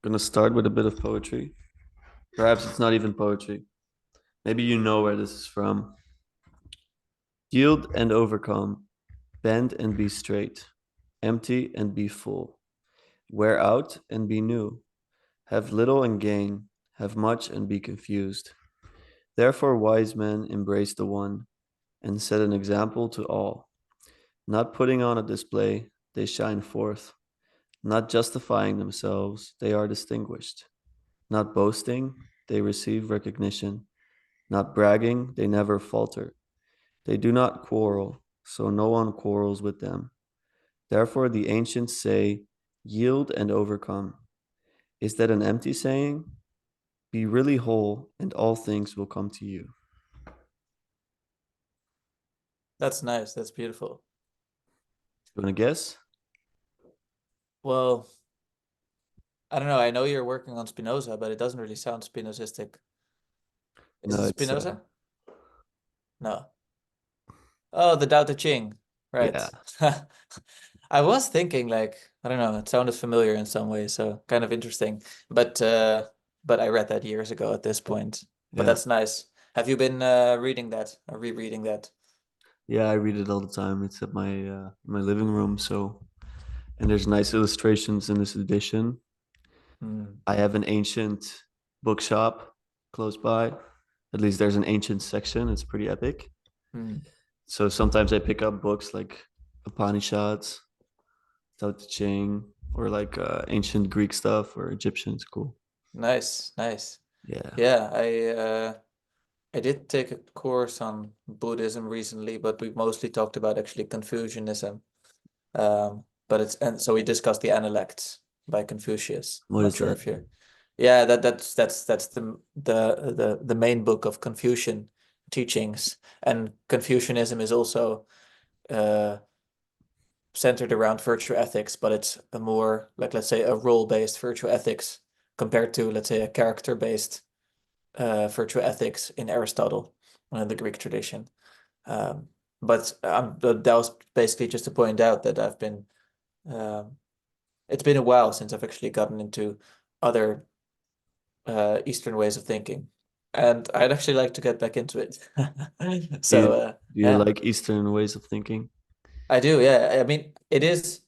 Gonna start with a bit of poetry. Perhaps it's not even poetry. Maybe you know where this is from. Yield and overcome, bend and be straight, empty and be full, wear out and be new, have little and gain, have much and be confused. Therefore, wise men embrace the one and set an example to all. Not putting on a display, they shine forth. Not justifying themselves, they are distinguished. Not boasting, they receive recognition. Not bragging, they never falter. They do not quarrel, so no one quarrels with them. Therefore, the ancients say, yield and overcome. Is that an empty saying? Be really whole, and all things will come to you. That's nice. That's beautiful. You want to guess? Well, I don't know. I know you're working on Spinoza, but it doesn't really sound Spinozistic. Is No, it it's Spinoza? No. Oh, the Tao Te Ching. yeah, Right. I was thinking like, I don't know, it sounded familiar in some way, so kind of interesting. But but I read that years ago at this point. But yeah, that's nice. Have you been reading that or rereading that? yeah. I read it all the time. It's at my living room. So, and there's nice illustrations in this edition. Hmm. I have an ancient bookshop close by. At least there's an ancient section. It's pretty epic. Hmm. So sometimes I pick up books like Upanishads, Tao Te Ching, or like ancient Greek stuff or Egyptian. It's cool. Nice, nice. Yeah. Yeah, I did take a course on Buddhism recently, but we mostly talked about actually Confucianism. But it's and so we discussed the Analects by Confucius. I'm What not is sure that? if you're, yeah, that's the main book of Confucian teachings, and Confucianism is also uh centered around virtue ethics, but it's a more like, let's say, a role-based virtue ethics compared to, let's say, a character-based virtue ethics in Aristotle, the Greek tradition. But that was basically just to point out that um, it's been a while since I've actually gotten into other Eastern ways of thinking, and I'd actually like to get back into it. Do you So do you yeah, like Eastern ways of thinking? I do. Yeah, I mean, it is.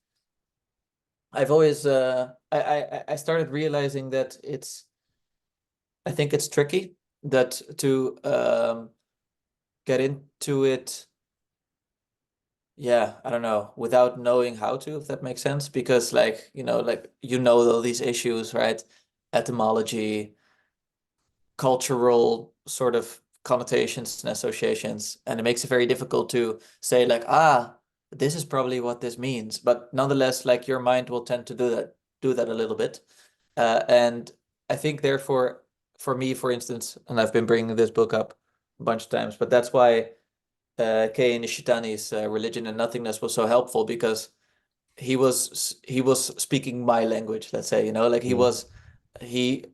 I've always I started realizing that I think it's tricky that to get into it. Yeah, I don't know, without knowing how to, if that makes sense, because like all these issues, right? Etymology, cultural sort of connotations and associations, and it makes it very difficult to say like, this is probably what this means. But nonetheless, like your mind will tend to do that a little bit. And I think therefore, for me, for instance, and I've been bringing this book up a bunch of times, but that's why Kei Nishitani's Religion and Nothingness was so helpful, because he was speaking my language, let's say, like Yeah. he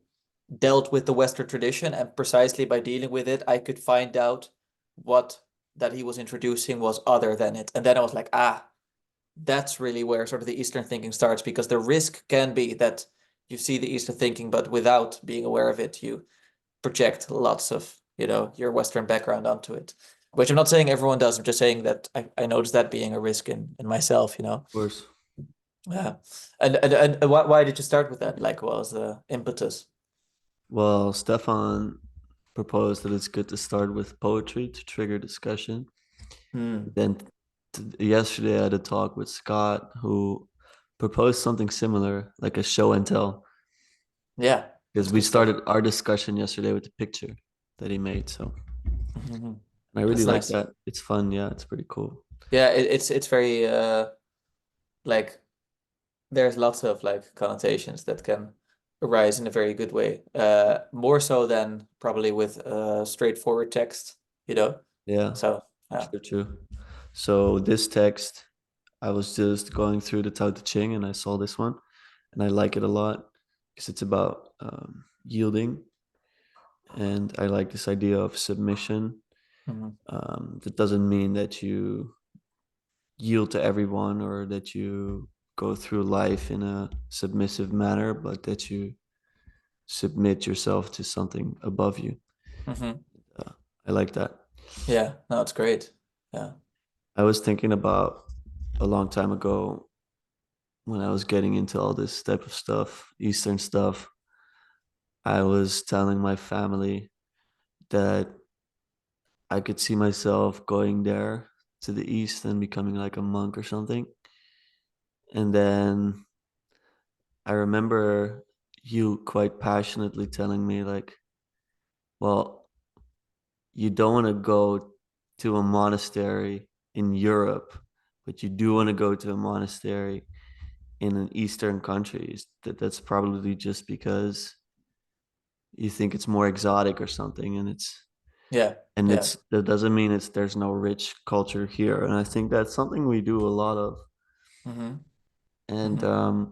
dealt with the Western tradition, and precisely by dealing with it, I could find out what that he was introducing was other than it. And then I was like, that's really where sort of the Eastern thinking starts, because the risk can be that you see the Eastern thinking, but without being aware of it, you project lots of, your Western background onto it. Which I'm not saying everyone does. I'm just saying that I noticed that being a risk in myself. Of course. Yeah. And why did you start with that? Like, what was the impetus? Well, Stefan proposed that it's good to start with poetry to trigger discussion. Hmm. Then yesterday I had a talk with Scott who proposed something similar, like a show and tell, Yeah, because that's we good stuff. started our discussion yesterday with the picture that he made. So Mhm. I really That's like nice. that. It's fun. Yeah, it's pretty cool. Yeah, it's very like there's lots of like connotations that can arise in a very good way. More so than probably with straightforward text, you know. Yeah, So yeah. true, true. So this text, I was just going through the Tao Te Ching and I saw this one and I like it a lot because it's about yielding, and I like this idea of submission. Mhm. That doesn't mean that you yield to everyone or that you go through life in a submissive manner, but that you submit yourself to something above you. Hmm. Uh, I like that. Yeah, no, it's great. Yeah. I was thinking about a long time ago when I was getting into all this type of stuff, Eastern stuff. I was telling my family that I could see myself going there to the East and becoming like a monk or something. And then I remember you quite passionately telling me, like, well, you don't want to go to a monastery in Europe, but you do want to go to a monastery in an Eastern country. That's probably just because you think it's more exotic or something, and Yeah. Yeah. that doesn't mean there's no rich culture here. And I think that's something we do a lot of. Hmm. And Hmm.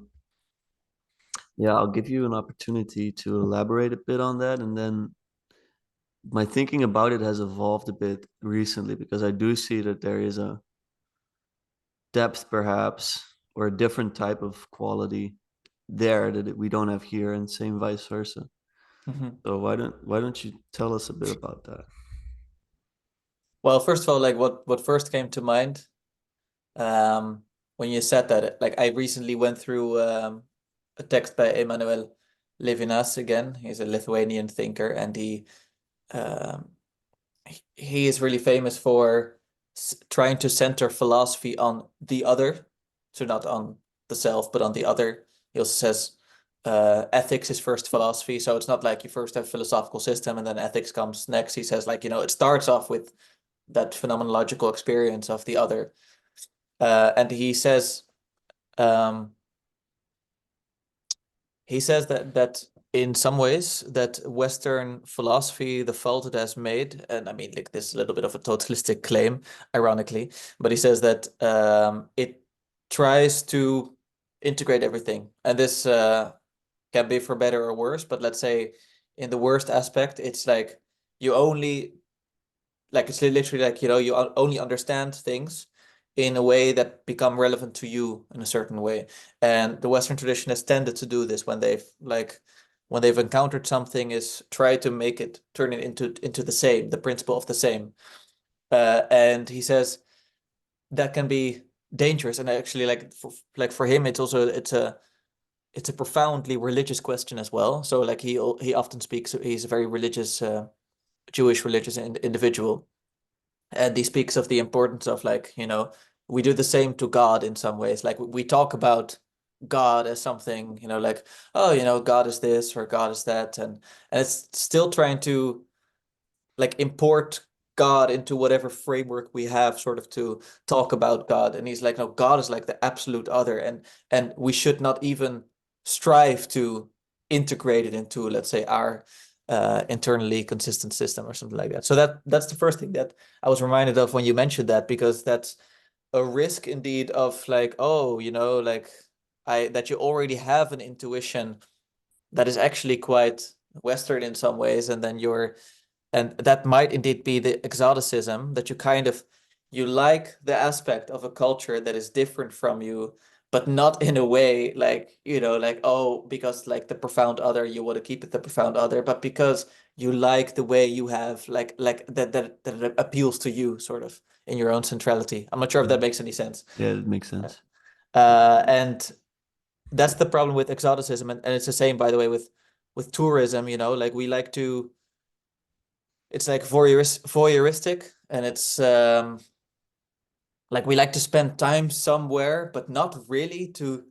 yeah, I'll give you an opportunity to elaborate a bit on that, and then my thinking about it has evolved a bit recently because I do see that there is a depth perhaps or a different type of quality there that we don't have here, and same vice versa. Hmm. So why don't you tell us a bit about that? Well, first of all, like what first came to mind when you said that, like I recently went through a text by Emmanuel Levinas again. He's a Lithuanian thinker, and um, he is really famous for trying to center philosophy on the other, so not on the self, but on the other. He also says ethics is first philosophy, so it's not like you first have philosophical system and then ethics comes next. He says like, it starts off with that phenomenological experience of the other. And um, he says that in some ways that Western philosophy, the fault it has made, and I mean, like this is a little bit of a totalistic claim, ironically, but he says that it tries to integrate everything, and this can be for better or worse. But let's say in the worst aspect, it's like you only like it's literally like you only understand things in a way that become relevant to you in a certain way, and the Western tradition has tended to do this when they've encountered something is try to make it turn it into the principle of the same. And he says that can be dangerous, and actually like for him it's a profoundly religious question as well. So like he often speaks, he's a very religious Jewish religious individual, and he speaks of the importance of like we do the same to God in some ways. Like we talk about God as something, like, oh, God is this or God is that, and it's still trying to like import God into whatever framework we have sort of to talk about God. And he's like, no, God is like the absolute other, and we should not even strive to integrate it into, let's say, our internally consistent system or something like that. So that's the first thing that I was reminded of when you mentioned that, because that's a risk indeed of like, oh, like I that you already have an intuition that is actually quite Western in some ways, and that might indeed be the exoticism, that you like the aspect of a culture that is different from you, but not in a way like, like, oh, because like the profound other, you want to keep it the profound other, but because you like the way you have like that it appeals to you sort of in your own centrality. I'm not sure if that Mhm. makes any sense. Yeah, it makes sense. And that's the problem with exoticism, and it's the same, by the way, with tourism. Like we like to it's like voyeuristic, and it's like we like to spend time somewhere, but not really to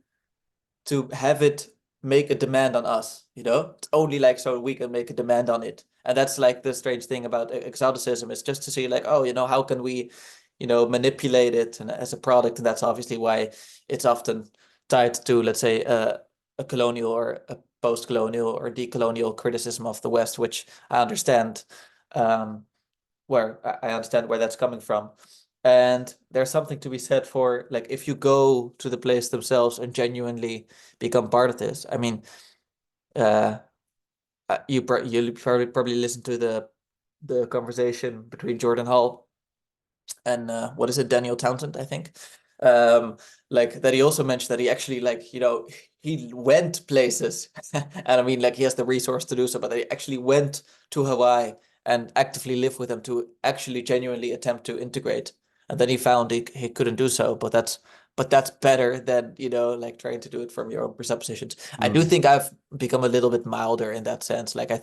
have it make a demand on us. It's only like so we can make a demand on it, and that's like the strange thing about exoticism, is just to see like, oh, how can we manipulate it and as a product. And that's obviously why it's often tied to, let's say, a colonial or a post-colonial or decolonial criticism of the West, which I understand. um, where I understand where that's coming from. And there's something to be said for like, if you go to the place themselves and genuinely become part of this. I mean, uh, you probably listen to the conversation between Jordan Hall and what is it, Daniel Townsend, I think. Um, like that he also mentioned that he actually, like, he went places. And I mean, like he has the resource to do so, but they actually went to Hawaii and actively live with them to actually genuinely attempt to integrate. And then he found he couldn't do so, but that's better than, like trying to do it from your own presuppositions. I do Mm. think I've become a little bit milder in that sense. I I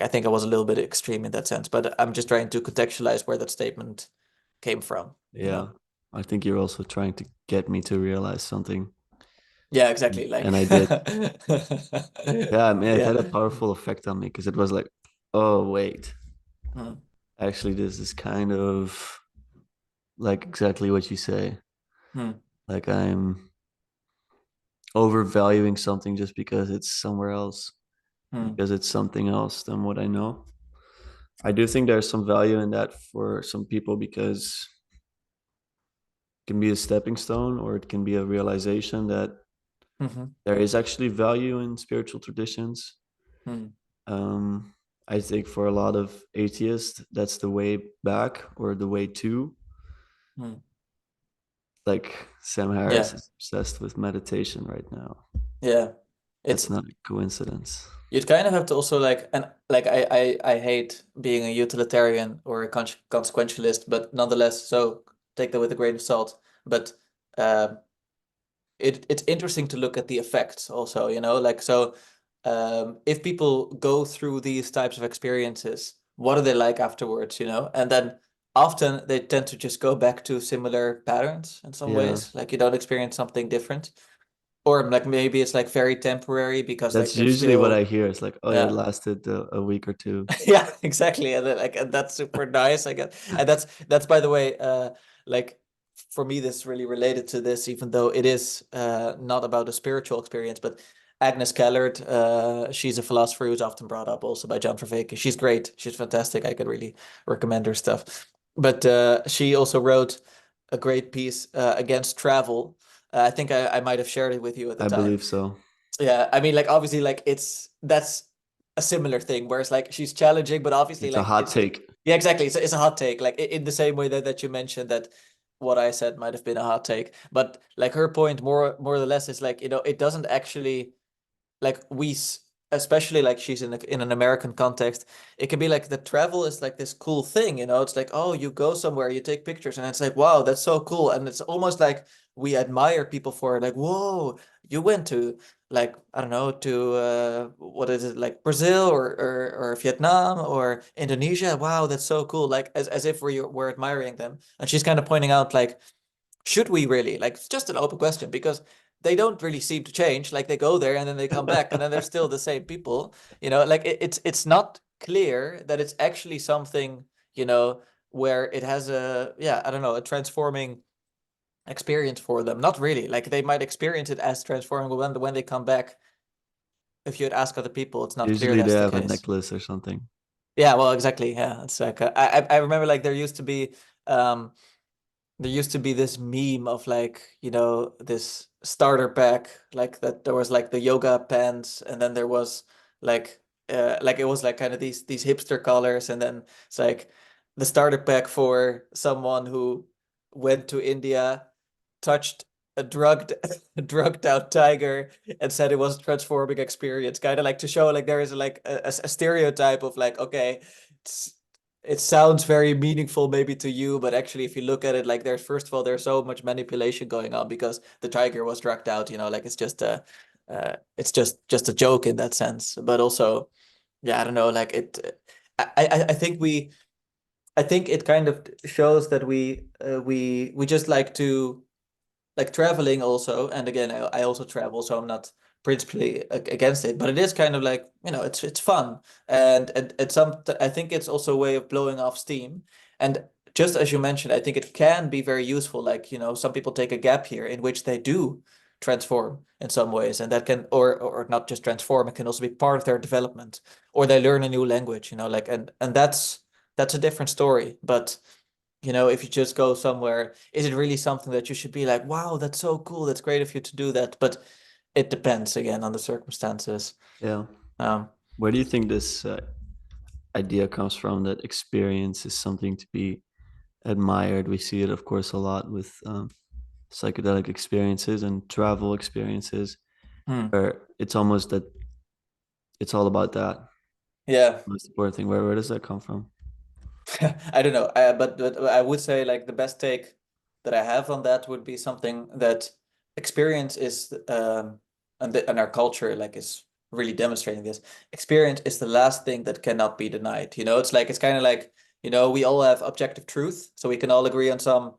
think I was a little bit extreme in that sense, but I'm just trying to contextualize where that statement came from, you Yeah. know? I think you're also trying to get me to realize something. Yeah, exactly. Like, And I did. Yeah, I mean, it yeah. had a powerful effect on me because it was like, oh, wait, Hmm. actually, this is kind of like exactly what you say. Hmm. Like, I'm overvaluing something just because it's somewhere else, Hmm. because it's something else than what I know. I do think there's some value in that for some people because it can be a stepping stone or it can be a realization that Hmm. there is actually value in spiritual traditions. Hmm. Um, I think for a lot of atheists, that's the way back or the way to. Hmm. Like Sam Harris Yeah. is obsessed with meditation right now. Yeah. It's That's not a coincidence. You'd kind of have to also like, and like I hate being a utilitarian or a consequentialist, but nonetheless, so take that with a grain of salt. But um it's interesting to look at the effects also, like so if people go through these types of experiences, what are they like afterwards, and then often they tend to just go back to similar patterns in some Yeah, ways, like you don't experience something different, or like maybe it's like very temporary because like that's they're usually what I still, hear. It's like, oh, yeah, it yeah. lasted a week or two. Yeah, exactly. And then, like, and that's super nice, I guess. And that's by the way, like for me, this really related to this, even though it is not about a spiritual experience, but Agnes Kellert, she's a philosopher who's often brought up also by John Vervaeke. She's great. She's fantastic. I could really recommend her stuff. But she also wrote a great piece against travel. I think I might have shared it with you at the I time. believe so. Yeah, I mean, like obviously, like that's a similar thing, whereas like she's challenging, but obviously, It's a like hot it's take. yeah, exactly. It's a hot take, like in the same way that you mentioned that what I said might have been a hot take, but like her point more or less is like it doesn't actually like especially like she's in an American context, it can be like the travel is like this cool thing, it's like, oh, you go somewhere, you take pictures, and it's like, wow, that's so cool. And it's almost like we admire people for it, like, whoa, you went to like, I don't know, to what is it, like Brazil or Vietnam or Indonesia. Wow, that's so cool. Like as if we're admiring them. And she's kind of pointing out like, should we really? Like, it's just an open question because they don't really seem to change. Like they go there and then they come back and then they're still the same people. Like it's not clear that it's actually something, where it has a, yeah, I don't know, a transforming experience for them. Not really. Like they might experience it as transforming, but when they come back, if you'd ask other people, it's not clear Usually they that's the have a case. necklace or something. Yeah, well, exactly. Yeah, it's like I remember like um there used to be this meme of like, this starter pack, like that there was like the yoga pants, and then there was like it was like kind of these hipster colors, and then it's like the starter pack for someone who went to India, touched a drugged a drugged out tiger and said it was a transforming experience, kind of like to show like there is like a stereotype of like, okay, it's it sounds very meaningful maybe to you, but actually if you look at it, like there's first of all there's so much manipulation going on because the tiger was drugged out, like it's just a it's just a joke in that sense. But also, yeah, I don't know, like I think I think it kind of shows that we just like to like traveling also. And again, I also travel, so I'm not principally against it, but it is kind of like, it's fun. And I think it's also a way of blowing off steam. And just as you mentioned, I think it can be very useful, like, some people take a gap here in which they do transform in some ways, and that can, or not just transform, it can also be part of their development, or they learn a new language, like, and that's a different story. But if you just go somewhere, is it really something that you should be like, wow, that's so cool, that's great of you to do that? But it depends again on the circumstances. Yeah. Um, Where do you think this idea comes from that experience is something to be admired? We see it, of course, a lot with psychedelic experiences and travel experiences, Hmm. where it's almost that it's all about that. Yeah. Most important thing. Where does that come from? I don't know. But I would say like the best take that I have on that would be something that experience is and our culture like is really demonstrating this. Experience is the last thing that cannot be denied. You know, it's kind of like, you know, we all have objective truth, so we can all agree on some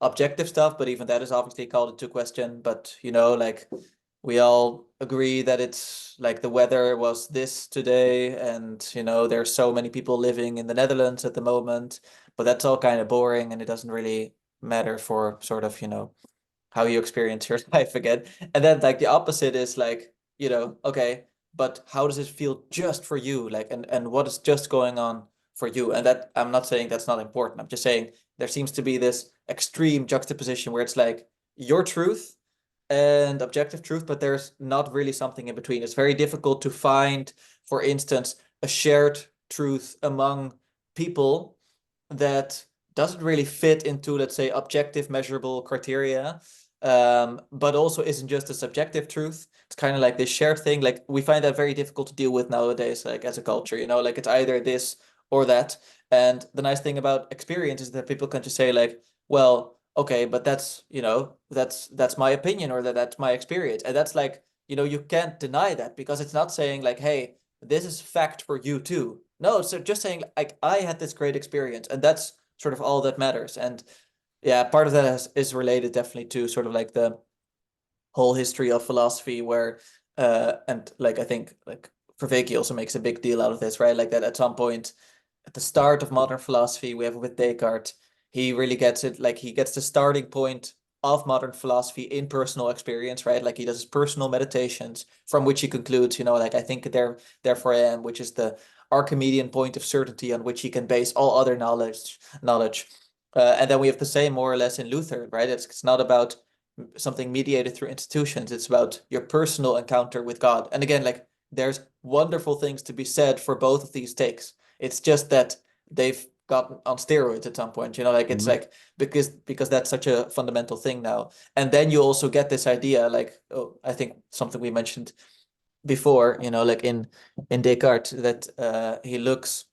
objective stuff, but even that is obviously called into question. But you know, like we all agree that it's like the weather was this today, and you know there's so many people living in the Netherlands at the moment, but that's all kind of boring and it doesn't really matter for sort of, you know, how you experience your life again. And then like the opposite is like, you know, okay, but how does it feel just for you? Like, and what is just going on for you? And that I'm not saying that's not important. I'm just saying there seems to be this extreme juxtaposition where it's like your truth and objective truth, but there's not really something in between. It's very difficult to find, for instance, a shared truth among people that doesn't really fit into, let's say, objective measurable criteria, but also isn't just a subjective truth. It's kind of like this shared thing. Like we find that very difficult to deal with nowadays, like as a culture, you know, like it's either this or that. And the nice thing about experience is that people can just say like, well, okay, but that's, you know, that's my opinion, or that's my experience. And that's like, you know, you can't deny that because it's not saying like, hey, this is fact for you too. No, it's just saying like I had this great experience, and that's sort of all that matters. And yeah, part of that is related definitely to sort of like the whole history of philosophy, where and like I think like Vervaeke also makes a big deal out of this, right? Like that at some point at the start of modern philosophy, we have with Descartes, he really gets it, like he gets the starting point of modern philosophy in personal experience, right? Like he does his personal meditations from which he concludes, you know, like I think therefore I am, which is the Archimedean point of certainty on which he can base all other knowledge. And then we have the same more or less in Luther, right? It's not about something mediated through institutions. It's about your personal encounter with God. And again, like there's wonderful things to be said for both of these takes. It's just that they've gotten on steroids at some point, you know, like it's Mhm. like because that's such a fundamental thing now. And then you also get this idea, like, oh, I think something we mentioned before, you know, like in Descartes, that he looks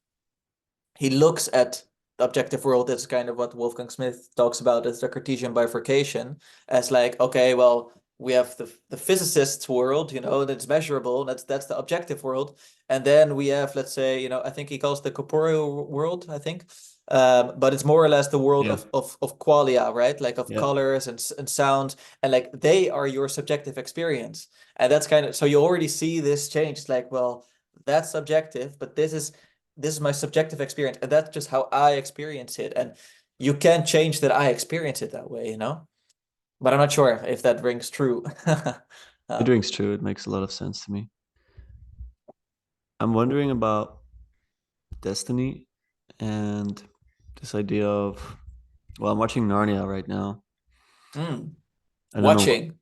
at the objective world. That's kind of what Wolfgang Smith talks about as the Cartesian bifurcation, as like, okay, well, we have the physicist's world, you know, that's measurable. That's the objective world. And then we have, let's say, you know, I think he calls the corporeal world, I think. But it's more or less the world Yeah, of qualia, right? Like of yeah. colors and sound, and like they are your subjective experience. And that's kind of, so you already see this change. It's like, well, that's subjective, but this is my subjective experience, and that's just how I experience it. And you can't change that I experience it that way, you know? But I'm not sure if that rings true. It Um, rings true. It makes a lot of sense to me. I'm wondering about destiny and this idea of, well, I'm watching Narnia right now. mm, I don't know. watching.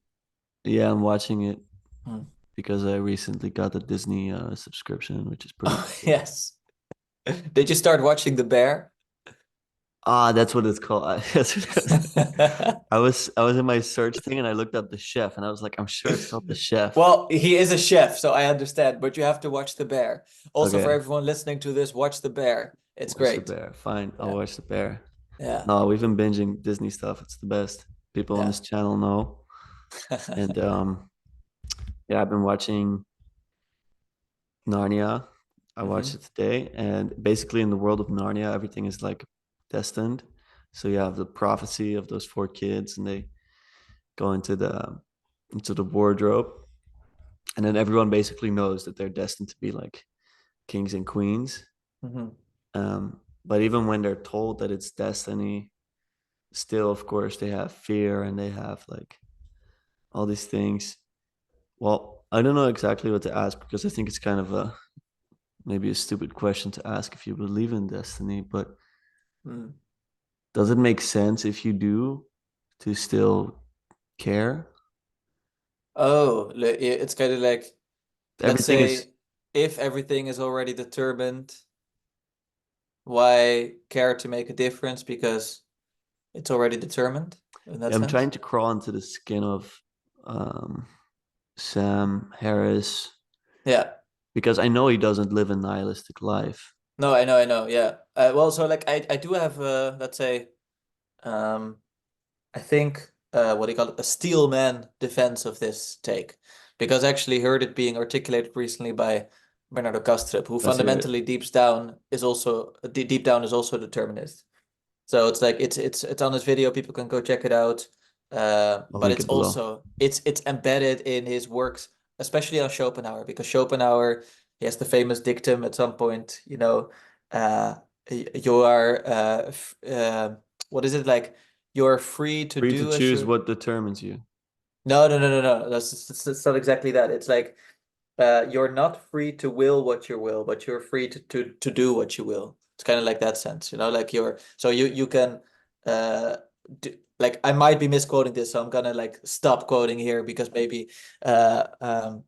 Yeah, I'm watching it Mm. because I recently got the Disney subscription, which is pretty Oh, cool. yes. Did you start watching The Bear? Ah, that's what it's called. I was in my search thing and I looked up the chef and I was like, I'm sure it's called the chef. Well, he is a chef, so I understand, but you have to watch The Bear. Also, for Okay, everyone listening to this, watch The Bear. It's watch the great. bear. Fine, I'll Yeah. watch the bear. Yeah. No, we've been binging Disney stuff. It's the best. People on Yeah. this channel know. And yeah, I've been watching Narnia. I watched Hmm. it today, and basically in the world of Narnia, everything is like destined. So you have the prophecy of those four kids, and they go into the wardrobe, and then everyone basically knows that they're destined to be like kings and queens. Hmm. But even when they're told that it's destiny, still, of course, they have fear and they have like all these things. Well, I don't know exactly what to ask because I think it's kind of a maybe a stupid question to ask if you believe in destiny, but Mm. does it make sense if you do to still care? Oh, it's kind of like, let's Everything is, say, if everything is already determined, why care to make a difference? Because It's already determined in that Yeah, I'm sense. trying to crawl into the skin of um, Sam Harris Yeah. because I know he doesn't live a nihilistic life. No, I know. Yeah. Well, so like I do have let's say um I think what do you call it? A steelman defense of this take, because I actually heard it being articulated recently by Bernardo Kastrup, who Let's hear it. fundamentally deep down is also a determinist. So it's like it's on his video. People can go check it out. I'll But link it's it below. also it's embedded in his works, especially on Schopenhauer, because Schopenhauer, he has the famous dictum at some point. Uh, you are what is it like? You're free to Free to do as choose you. what determines you. No. That's not exactly that. It's like you're not free to will what you will, but you're free to do what you will. It's kind of like that sense, like you can like I might be misquoting this, so I'm gonna like stop quoting here because maybe uh um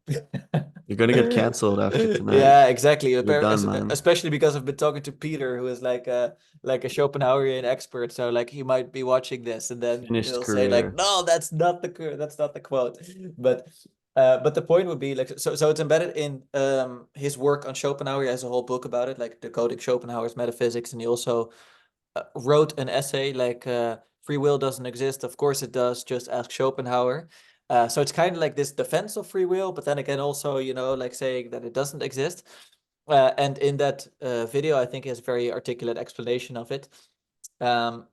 You're gonna get canceled after tonight. yeah, exactly. You're done, man. Especially because I've been talking to Peter, who is like a Schopenhauerian expert. So like he might be watching this, and then Finished he'll say like, career. "No, that's not the quote." But but the point would be like so it's embedded in his work on Schopenhauer. He has a whole book about it, like decoding Schopenhauer's metaphysics, and he also wrote an essay like free will doesn't exist. Of course it does. Just ask Schopenhauer. So it's kind of like this defense of free will, but then again also like saying that it doesn't exist. And in that video, I think he has a very articulate explanation of it.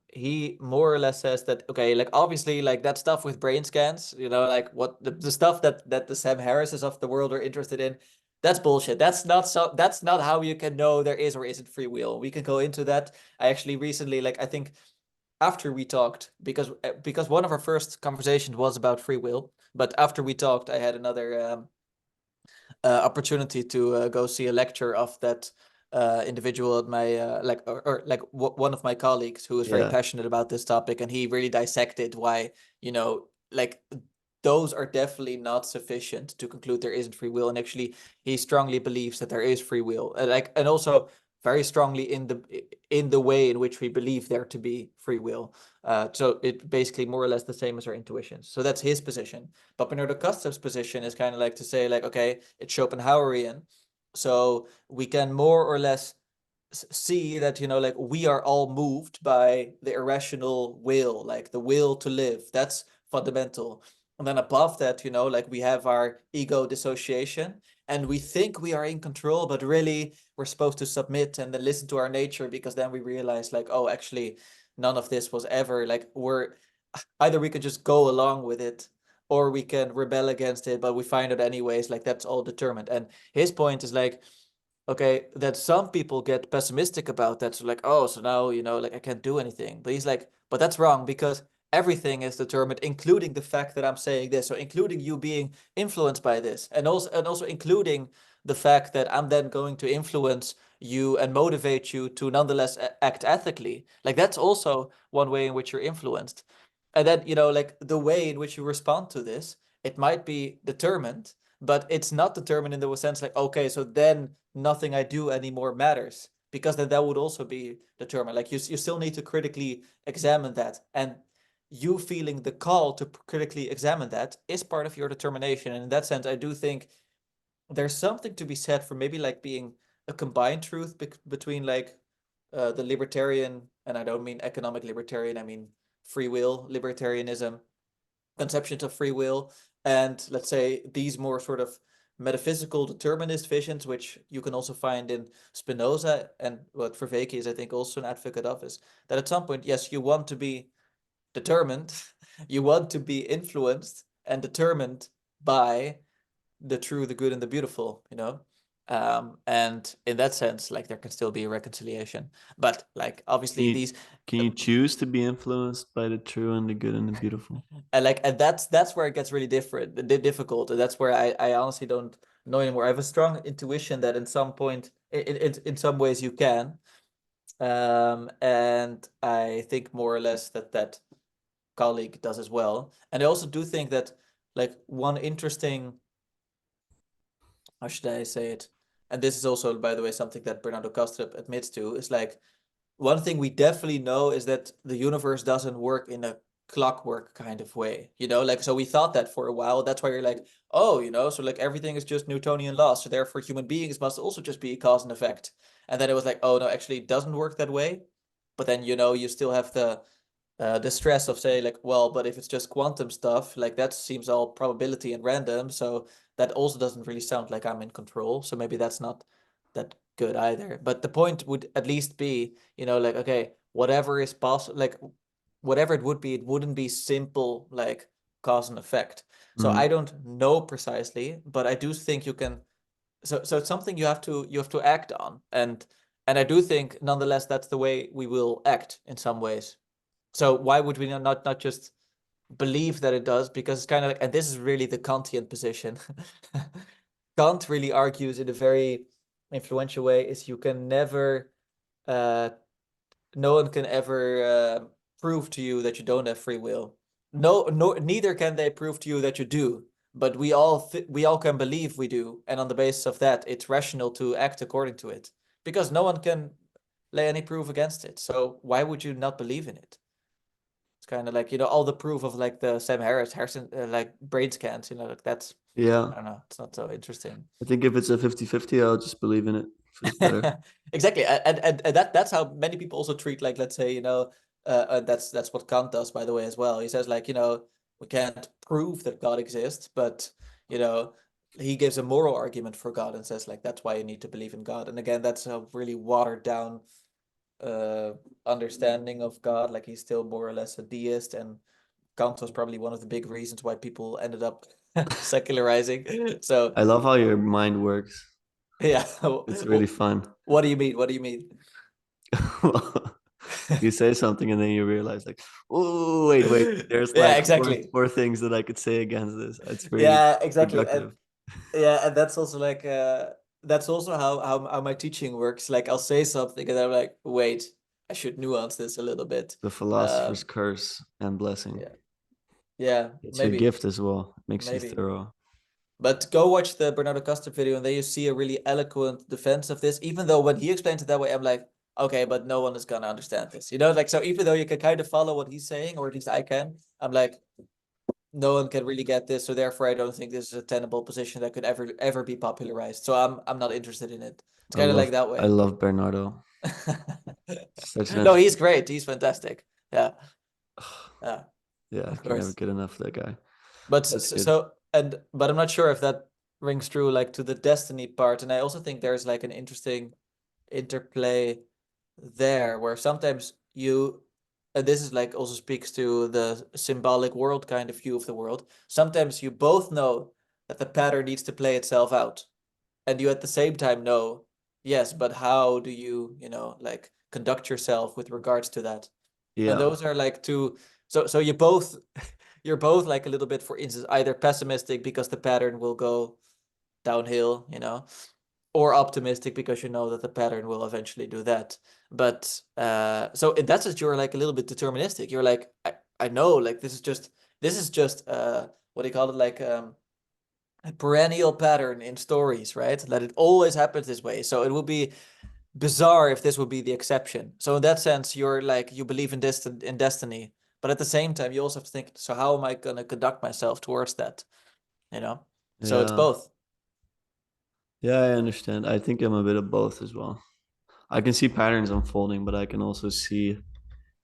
He more or less says that okay, like obviously like that stuff with brain scans, like what the stuff that the Sam Harrises of the world are interested in, that's bullshit. That's not how you can know there is or isn't free will. We can go into that. I actually recently, like I think after we talked, because one of our first conversations was about free will, but after we talked, I had another opportunity to go see a lecture of that individual at my or like one of my colleagues who is very Yeah. passionate about this topic, and he really dissected why like those are definitely not sufficient to conclude there isn't free will, and actually he strongly believes that there is free will, and also very strongly in the way in which we believe there to be free will. So it basically more or less the same as our intuitions. So that's his position. But Bernardo Castrov's position is kind of like to say, like, okay, it's Schopenhauerian. So we can more or less see that, like we are all moved by the irrational will, like the will to live. That's fundamental. And then above that, like we have our ego dissociation, and we think we are in control, but really we're supposed to submit and then listen to our nature, because then we realize, like, oh, actually, none of this was ever like we're either we could just go along with it or we can rebel against it, but we find it anyways, like that's all determined. And his point is like, okay, that some people get pessimistic about that. So like, oh, so now, like I can't do anything. But he's like, but that's wrong, because everything is determined, including the fact that I'm saying this. So including you being influenced by this, and also including the fact that I'm then going to influence you and motivate you to nonetheless act ethically. Like that's also one way in which you're influenced. And then, like the way in which you respond to this, it might be determined, but it's not determined in the sense like, okay, so then nothing I do anymore matters, because then that would also be determined. Like you still need to critically examine that, and you feeling the call to critically examine that is part of your determination. And in that sense, I do think there's something to be said for maybe like being a combined truth between like the libertarian, and I don't mean economic libertarian, I mean free will libertarianism, conceptions of free will, and let's say these more sort of metaphysical determinist visions, which you can also find in Spinoza, and what Vervaeke is, I think, also an advocate of, is that at some point, yes, you want to be determined, you want to be influenced and determined by the true, the good, and the beautiful. And in that sense, like there can still be a reconciliation, but like Can obviously you these can uh, you choose to be influenced by the true and the good and the beautiful? and that's where it gets really difficult, and that's where I honestly don't know anymore. I have a strong intuition that in some point, in some ways you can, and I think more or less that colleague does as well. And I also do think that like one interesting, how should I say it, and this is also, by the way, something that Bernardo Kastrup admits to, is like one thing we definitely know is that the universe doesn't work in a clockwork kind of way, like, so we thought that for a while. That's why you're like, oh, so like everything is just Newtonian laws, so therefore human beings must also just be cause and effect. And then it was like, oh no, actually it doesn't work that way. But then, you still have the stress of say like, well, but if it's just quantum stuff, like that seems all probability and random, so that also doesn't really sound like I'm in control, so maybe that's not that good either. But the point would at least be, like, okay, whatever is possible, like whatever it would be, it wouldn't be simple like cause and effect. So I Mm. don't know precisely, but I do think you can. So it's something you have to act on, and I do think nonetheless that's the way we will act in some ways. So why would we not just believe that it does? Because it's kind of like, and this is really the Kantian position. Kant really argues in a very influential way is you can never, uh, no one can ever prove to you that you don't have free will. No, neither can they prove to you that you do. But we all can believe we do, and on the basis of that, it's rational to act according to it because no one can lay any proof against it. So why would you not believe in it? It's kind of like, all the proof of like the Sam Harrison, like brain scans, like that's, Yeah. I don't know, it's not so interesting. I think if it's a 50-50, I'll just believe in it. Feels better. Exactly. And that's how many people also treat, like, let's say, that's what Kant does, by the way, as well. He says like, we can't prove that God exists, but, you know, he gives a moral argument for God and says like, that's why you need to believe in God. And again, that's a really watered down uh understanding of God. Like he's still more or less a deist, and Kant was probably one of the big reasons why people ended up secularizing. So I love how your mind works. yeah. It's really fun. What do you mean? What do you mean? You say something and then you realize like, oh, wait, there's Yeah, like four, exactly. four things that I could say against this. It's really Yeah, exactly. And productive. yeah, and that's also like that's also how my teaching works. Like I'll say something and I'm like, wait, I should nuance this a little bit. The philosopher's Um, curse and blessing. yeah, yeah, It's your maybe, gift as well. It makes you maybe. thorough. But go watch the Bernardo Custer video, and there you see a really eloquent defense of this. Even though when he explains it that way, I'm like, okay, but no one is gonna understand this. Like, so even though you can kind of follow what he's saying, or at least I can, I'm like, no one can really get this, so therefore I don't think this is a tenable position that could ever be popularized. So I'm not interested in it. It's kind of like that I way. love Bernardo. Such an No, he's great. He's fantastic. Yeah, yeah, yeah, I of can never course. get enough of that guy. But That's good. but I'm not sure if that rings true like to the destiny part. And I also think there's like an interesting interplay there where sometimes and this is like also speaks to the symbolic world kind of view of the world. Sometimes you both know that the pattern needs to play itself out, and you at the same time know, yes, but how do you, like conduct yourself with regards to that? And Yeah. those are like two. So you both you're both like a little bit, for instance, either pessimistic because the pattern will go downhill, or optimistic because you know that the pattern will eventually do that. But so in that sense, you're like a little bit deterministic. You're like, I know, like this is just what do you call it, like a perennial pattern in stories, right? That it always happens this way. So it would be bizarre if this would be the exception. So in that sense, you're like, you believe in this, in destiny, but at the same time, you also have to think, so how am I going to conduct myself towards that? You know? So it's Yeah. both. Yeah, I understand. I think I'm a bit of both as well. I can see patterns unfolding, but I can also see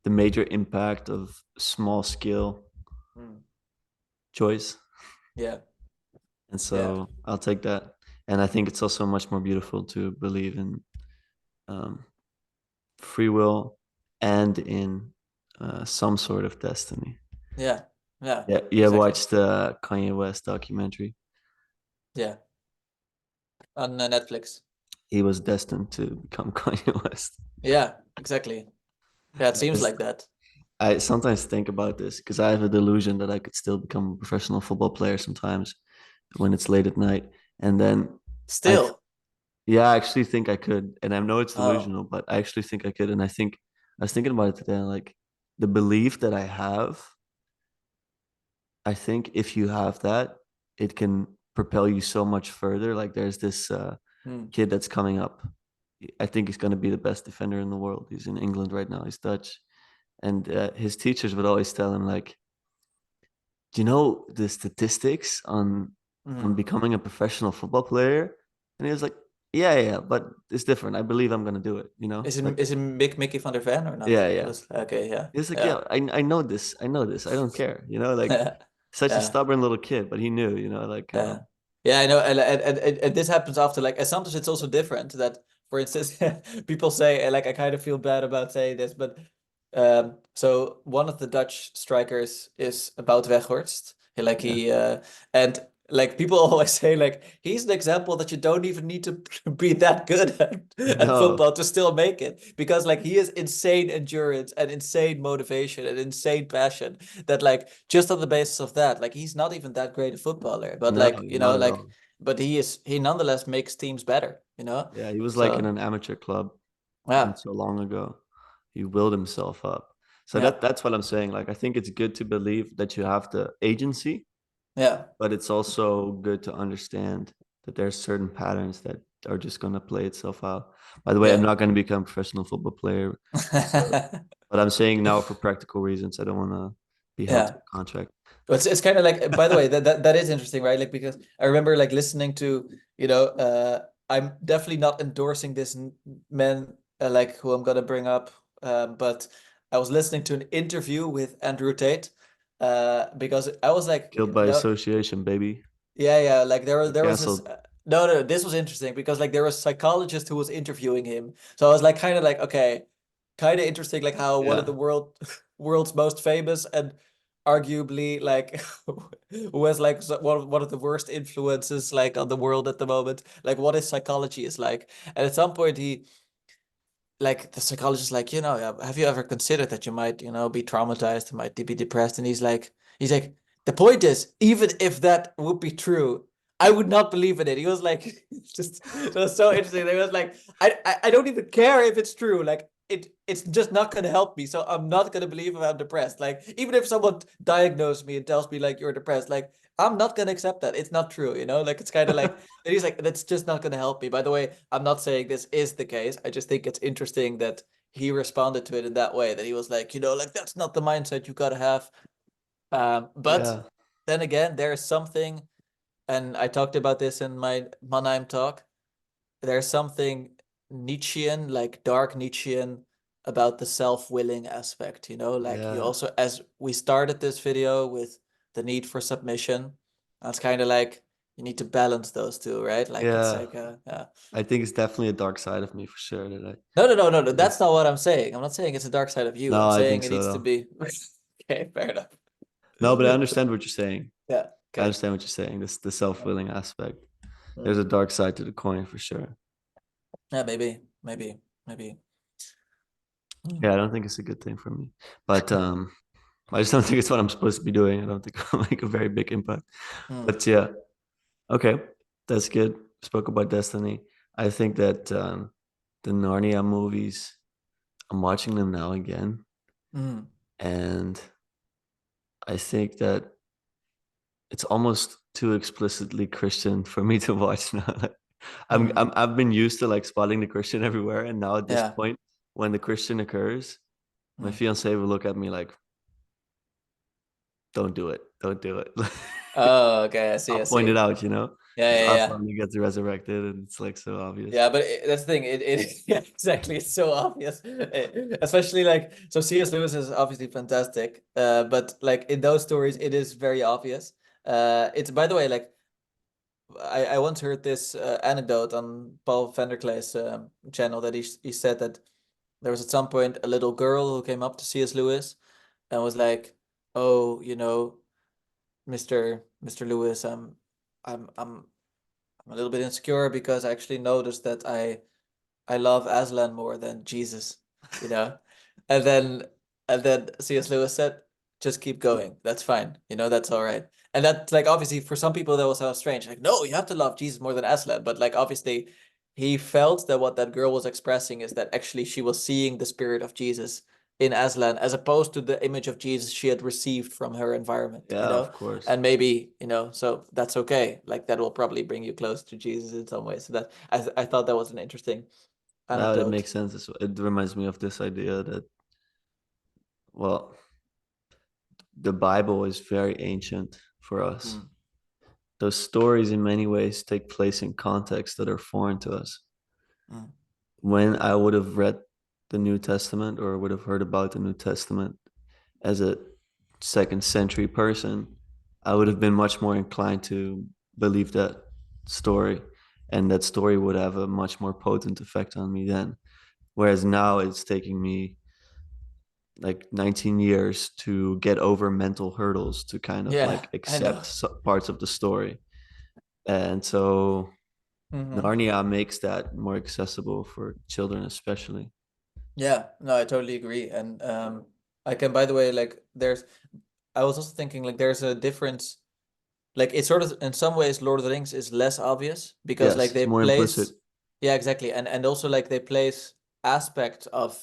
the major impact of small scale Mm. choice. Yeah. And Yeah. so I'll take that. And I think it's also much more beautiful to believe in um, free will and in some sort of destiny. Yeah. Yeah. Yeah, you Exactly. watched the Kanye West documentary. Yeah. On Netflix. He was destined to become Kanye West. Yeah. Exactly. Yeah. It I seems just like that. I sometimes think about this because I have a delusion that I could still become a professional football player sometimes when it's late at night. And then I, Still. yeah, I actually think I could. And I know it's Oh. delusional, but I actually think I could. And I was thinking about it today, and like the belief that I have, I think if you have that, it can propel you so much further. Like there's this Hmm. kid that's coming up. I think he's going to be the best defender in the world. He's in England right now. He's Dutch, and his teachers would always tell him like, "Do you know the statistics on Mm. becoming a professional football player?" And he was like, "Yeah, yeah, but it's different. I believe I'm going to do it." You know, like, Is it Mickey van der Ven or not? yeah, It yeah. was okay, yeah. He's like, Yeah. "Yeah, I know this. I know this. I don't care." You know, like such a Yeah. stubborn little kid, but he knew. You know, like Yeah. Yeah, I know. And this happens after like, and sometimes it's also different that, for instance, people say, like, I kind of feel bad about saying this, but so one of the Dutch strikers is Wout Weghorst. Like yeah, and like people always say, like, he's an example that you don't even need to be that good at no, football to still make it, because like he has insane endurance and insane motivation and insane passion that like just on the basis of that, like he's not even that great a footballer, but no, like, not at like, all. but he nonetheless makes teams better, Yeah, he was like in so an amateur club yeah. so long ago. He willed himself up. So Yeah. that's what I'm saying. Like I think it's good to believe that you have the agency, Yeah. but it's also good to understand that there's certain patterns that are just gonna play itself out. By the way, I'm Yeah. not gonna become a professional football player. So, but I'm saying now for practical reasons, I don't wanna be held to Yeah. a contract. It's kind of like, by the way, that is interesting, right? Like, because I remember like listening to, I'm definitely not endorsing this man, like who I'm gonna bring up, but I was listening to an interview with Andrew Tate, because I was like, Killed by association, baby. yeah, yeah, like You're there was this canceled. no, no, this was interesting because like there was a psychologist who was interviewing him. So I was like kind of like, okay, kind of interesting like how one of Yeah. the world's most famous and arguably like who has like one of the worst influences like on the world at the moment, like what his psychology is like. And at some point he like the psychologist like, have you ever considered that you might, be traumatized, might be depressed? And he's like, the point is, even if that would be true, I would not believe in it. He was like, just it was so interesting. He was like, I don't even care if it's true. Like it's just not gonna help me. So I'm not gonna believe if I'm depressed. Like even if someone diagnosed me and tells me like you're depressed, like I'm not gonna accept that. It's not true, Like it's kind of like, and he's like, that's just not gonna help me. By the way, I'm not saying this is the case. I just think it's interesting that he responded to it in that way. That he was like, like that's not the mindset you gotta have. But Yeah. then again, there is something, and I talked about this in my Mannheim talk. There's something Nietzschean, like dark Nietzschean, about the self-willing aspect. Like you Yeah. also, as we started this video with the need for submission, that's kind of like you need to balance those two, right? Like it's Yeah. like, yeah. I think it's definitely a dark side of me for sure that I No, no, no, no, no. yeah. That's not what I'm saying. I'm not saying it's a dark side of you. No, I'm I saying think it so needs to though. be. Okay, fair enough. No, but I understand what you're saying. Yeah. I Okay. understand what you're saying. This the self-willing aspect. There's Mm. a dark side to the coin for sure. Yeah, maybe. Mm. Yeah, I don't think it's a good thing for me. But I just don't think it's what I'm supposed to be doing. I don't think I'll make a very big impact. Mm. But yeah, okay. That's good. Spoke about Destiny. I think that the Narnia movies, I'm watching them now again. Mm. And I think that it's almost too explicitly Christian for me to watch now. Like, Mm. I've been used to like spotting the Christian everywhere, and now at this Yeah. point, when the Christian occurs, my Mm. fiance will look at me like, "Don't do it, don't do it." Oh, okay. I see. I'll I point it see. out, Yeah, because yeah, yeah. Aslan gets resurrected, and it's like so obvious. Yeah, but that's the thing. Yeah, exactly. It's so obvious. Especially like, so C.S. Lewis is obviously fantastic. But like in those stories, it is very obvious. It's, by the way, like I once heard this anecdote on Paul van der Klee's channel that he said that there was at some point a little girl who came up to C.S. Lewis and was like, "Oh, Mr. Lewis, I'm I'm I'm a little bit insecure because I actually noticed that I love Aslan more than Jesus, you know? And then C.S. Lewis said, just keep going. That's fine. That's all right. And that, like, obviously for some people that will sound strange. Like, no, you have to love Jesus more than Aslan. But like obviously he felt that what that girl was expressing is that actually she was seeing the spirit of Jesus in Aslan as opposed to the image of Jesus she had received from her environment, Yeah, of course. And maybe, so that's okay. Like that will probably bring you close to Jesus in some way. So that I thought that was an interesting Now that anecdote. makes sense. It reminds me of this idea that, well, the Bible is very ancient for us. Mm, Those stories, in many ways, take place in contexts that are foreign to us. mm. When I would have read the New Testament or would have heard about the New Testament as a second century person, I would have been much more inclined to believe that story. And that story would have a much more potent effect on me then. Whereas now it's taking me like 19 years to get over mental hurdles to kind of Yeah, like I know. accept parts of the story. And so Hmm. Narnia makes that more accessible for children, especially. Yeah, no, I totally agree. And I can, by the way, like I was also thinking like there's a difference. Like it's sort of in some ways Lord of the Rings is less obvious because like Yes, it's they more implicit. place, yeah, exactly. And also like they place aspects of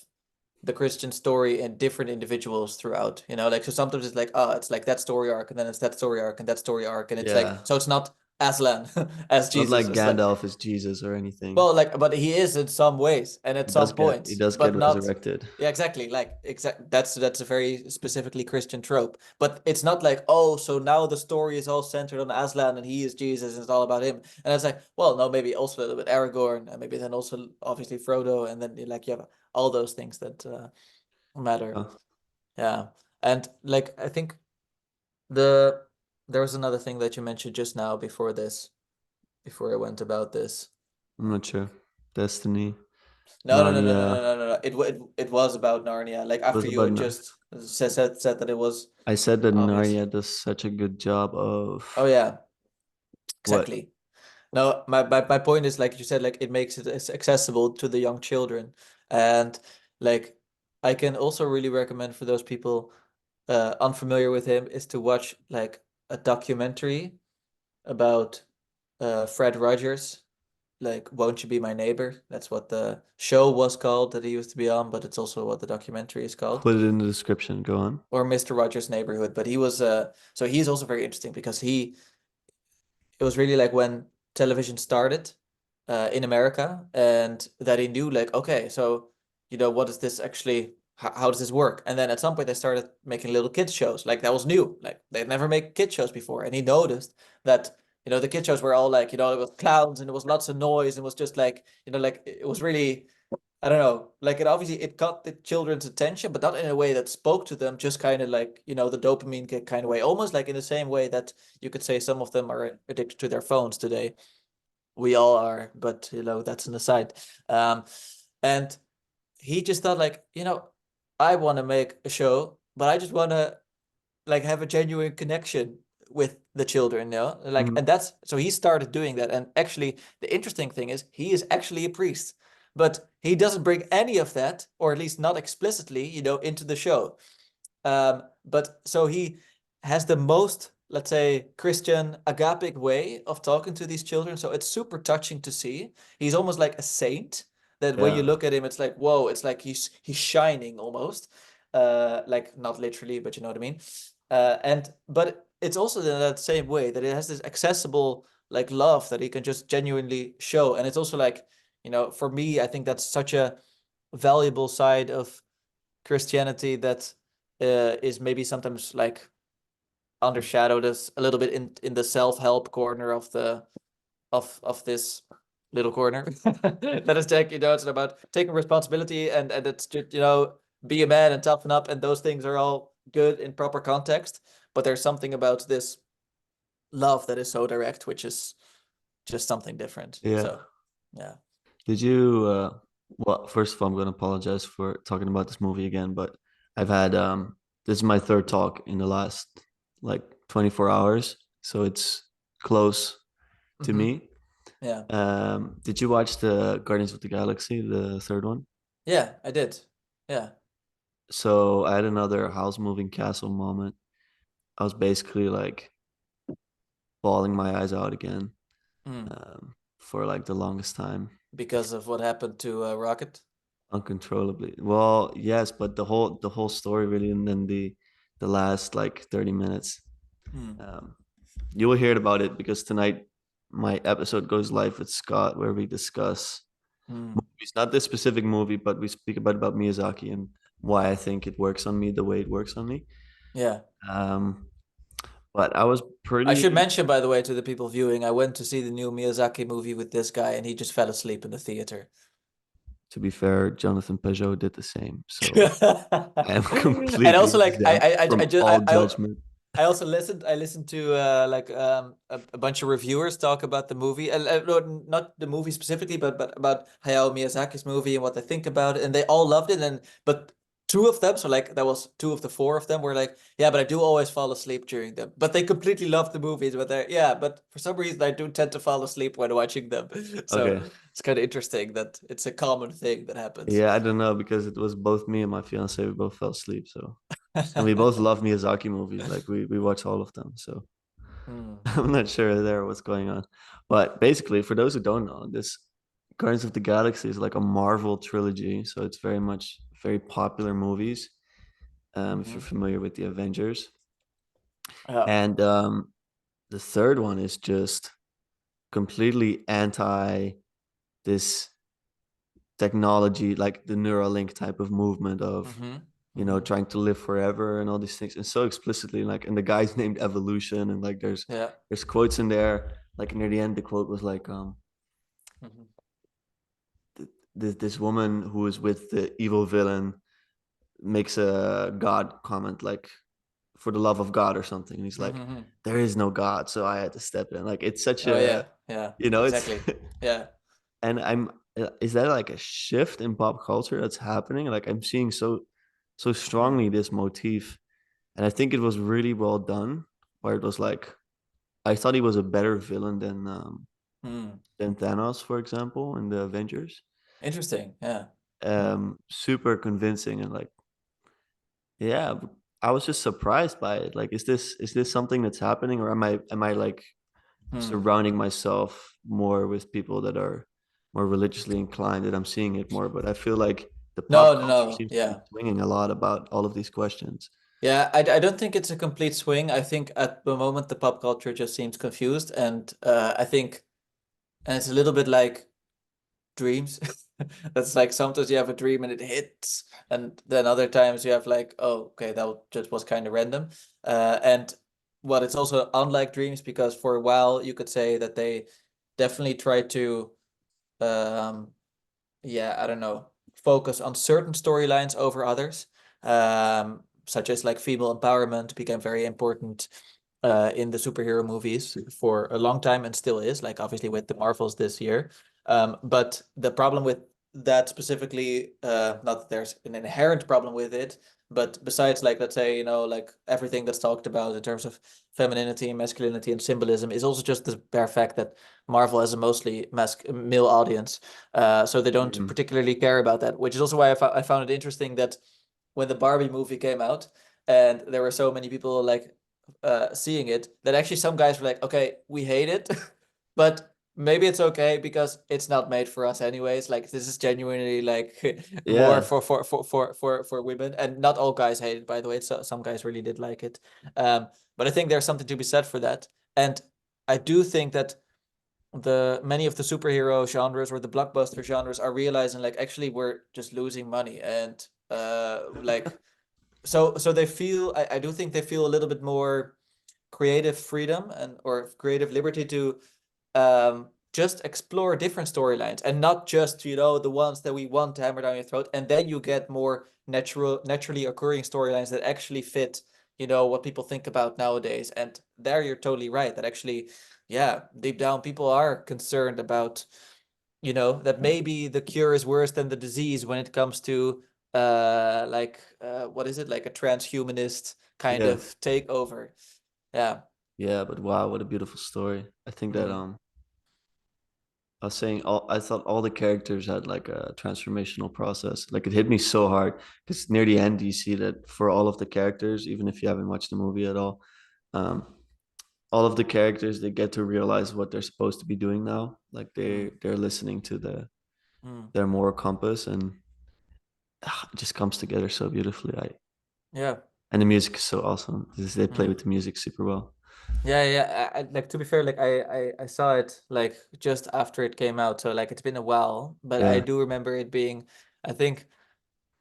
the Christian story in different individuals throughout, like so sometimes it's like, oh, it's like that story arc, and then it's that story arc and that story arc, and it's like Yeah. so it's not Aslan as Not Jesus. like It's like, Gandalf is Jesus or anything. well, like, but he is in some ways and at some He points, does get but not. resurrected. Yeah, exactly. Like, that's a very specifically Christian trope. But it's not like, oh, so now the story is all centered on Aslan and he is Jesus and it's all about him. And it's like, well, no, maybe also a little bit Aragorn, and maybe then also obviously Frodo, and then like you have all those things that matter. Yeah, Yeah, and like I think the there was another thing that you mentioned just now before this, before I went about this. I'm not sure. Destiny, No, no, no, no, no, no, Narnia. no, no, no. It was about Narnia. Like It was after you about had just said that it was I said that obvious. Narnia does such a good job Oh of yeah, what? exactly. No, my point is like you said, like it makes it as accessible to the young children, and like I can also really recommend for those people unfamiliar with him is to watch like a documentary about Fred Rogers, like Won't You Be My Neighbor? That's what the show was called that he used to be on, but it's also what the documentary is called. Put it in the description. Go on. Or Mr. Rogers' Neighborhood. But he was so he's also very interesting because he it was really like when television started in America, and that he knew like, okay, so what is this actually, how does this work? And then at some point they started making little kids shows, like that was new, like they'd never made kid shows before, and he noticed that the kid shows were all like, it was clowns and it was lots of noise and it was just like, like it was really, I don't know, like it got the children's attention, but not in a way that spoke to them, just kind of like, the dopamine kick kind of way, almost like in the same way that you could say some of them are addicted to their phones today. We all are, but that's an aside. And he just thought like, I want to make a show, but I just want to like have a genuine connection with the children, like, Mhm. and that's so he started doing that. And actually the interesting thing is he is actually a priest, but he doesn't bring any of that, or at least not explicitly, into the show. But so he has the most, let's say, Christian agapic way of talking to these children. So it's super touching to see. He's almost like a saint that when you Yeah. look at him, it's like, whoa, it's like he's shining almost. Like not literally, but you know what I mean. And but it's also in that same way that it has this accessible like love that he can just genuinely show. And it's also like, for me, I think that's such a valuable side of Christianity that is maybe sometimes like undershadowed as a little bit in the self-help corner of the of this little corner. That is like, it's about taking responsibility, and it's just, be a man and toughen up, and those things are all good in proper context. But there's something about this love that is so direct, which is just something different. Yeah. So yeah. Did you well, first of all, I'm gonna apologize for talking about this movie again, but I've had this is my third talk in the last like 24 hours, so it's close to Hmm. me. Yeah. Did you watch the Guardians of the Galaxy, the third one? Yeah, I did. Yeah. So I had another house moving castle moment. I was basically like bawling my eyes out again Mm. for like the longest time, Because of what happened to Rocket. uncontrollably. Well, yes, but the whole story really, and then the last like 30 minutes. Mm. Um, you will hear about it because tonight my episode goes live with Scott where we discuss. Mm. movies, not this specific movie, but we speak about Miyazaki and why I think it works on me the way it works on me. Yeah. Um, but I was I should pretty, mention, by the way, to the people viewing, I went to see the new Miyazaki movie with this guy, and he just fell asleep in the theater. to be fair, Jonathan Peugeot did the same. So I am And completely also, like, exempt from all judgment. I also listened to like a bunch of reviewers talk about the movie, no, not the movie specifically, but about Hayao Miyazaki's movie and what they think about it, and they all loved it. And but two of them, so like that was two of the four of them, were like, yeah, but I do always fall asleep during them. But they completely love the movies, but they yeah, but for some reason I do tend to fall asleep when watching them. So Okay. it's kind of interesting that it's a common thing that happens. Yeah, I don't know because it was both me and my fiance. We both fell asleep. So, and we both love Miyazaki movies. Like we watch all of them. So Hmm. I'm not sure there what's going on. But basically, for those who don't know, this Guardians of the Galaxy is like a Marvel trilogy. So it's very much very popular movies. If you're Hmm. familiar with the Avengers, Yeah. and the third one is just completely anti this technology, like the Neuralink type of movement of, Hmm. you know, Hmm. trying to live forever and all these things. And so explicitly, like, and the guy's named Evolution, and like Yeah. there's quotes in there. Like near the end, the quote was like, Hmm. this woman who is with the evil villain makes a God comment like, for the love of God or something. And he's like, Hmm. there is no God, so I had to step in. Like it's such Oh a, yeah, yeah, you know, it's exactly. Yeah. and I'm is that like a shift in pop culture that's happening? Like I'm seeing so Hmm. strongly this motif, and I think it was really well done. Where it was like I thought he was a better villain Hmm. than Thanos, for example, in the Avengers. Interesting. Yeah. Hmm. Super convincing and like yeah, I was just surprised by it. Like, is this something that's happening, or am I like Hmm. surrounding myself more with people that are more religiously inclined that I'm seeing it more? But I feel like the pop No, no, culture no. seems to be Yeah. swinging a lot about all of these questions. Yeah, I don't think it's a complete swing. I think at the moment the pop culture just seems confused, and I think, and it's a little bit like dreams. That's like sometimes you have a dream and it hits, and then other times you have like, oh, okay, just was kind of random. And what it's also unlike dreams because for a while you could say that they definitely try to, um, yeah, I don't know, focus on certain storylines over others, such as like female empowerment became very important in the superhero movies for a long time and still is, like obviously with the Marvels this year. But the problem with that specifically, not that there's an inherent problem with it, but besides like let's say, like everything that's talked about in terms of femininity, masculinity, and symbolism is also just the bare fact that Marvel has a mostly male audience. So they don't Mm. particularly care about that, which is also why I found it interesting that when the Barbie movie came out and there were so many people like seeing it, that actually some guys were like, okay, we hate it, but maybe it's okay because it's not made for us anyways. Like this is genuinely like more Yeah, for women, and not all guys hate it, by the way. So some guys really did like it. But I think there's something to be said for that, and I do think that the many of the superhero genres or the blockbuster genres are realizing like actually we're just losing money and like so they feel I do think they feel a little bit more creative freedom and or creative liberty to just explore different storylines and not just the ones that we want to hammer down your throat, and then you get more naturally occurring storylines that actually fit what people think about nowadays. And there you're totally right that actually, yeah, deep down people are concerned about that maybe the cure is worse than the disease when it comes to what is it, like a transhumanist kind yeah, of takeover. Yeah. yeah. But wow, what a beautiful story. I think that Mm, I was saying I thought all the characters had like a transformational process. Like it hit me so hard because near the end you see that for all of the characters, even if you haven't watched the movie at um, all of the characters they get to realize what they're supposed to be doing now. Like mm, they're listening to mm. their moral compass, and it just comes together so beautifully. I Yeah. And the music is so awesome. They play Mm. with the music super well. Like to be fair, like I saw it like just after it came out, so like it's been a while, but I Yeah, do remember it being, I think,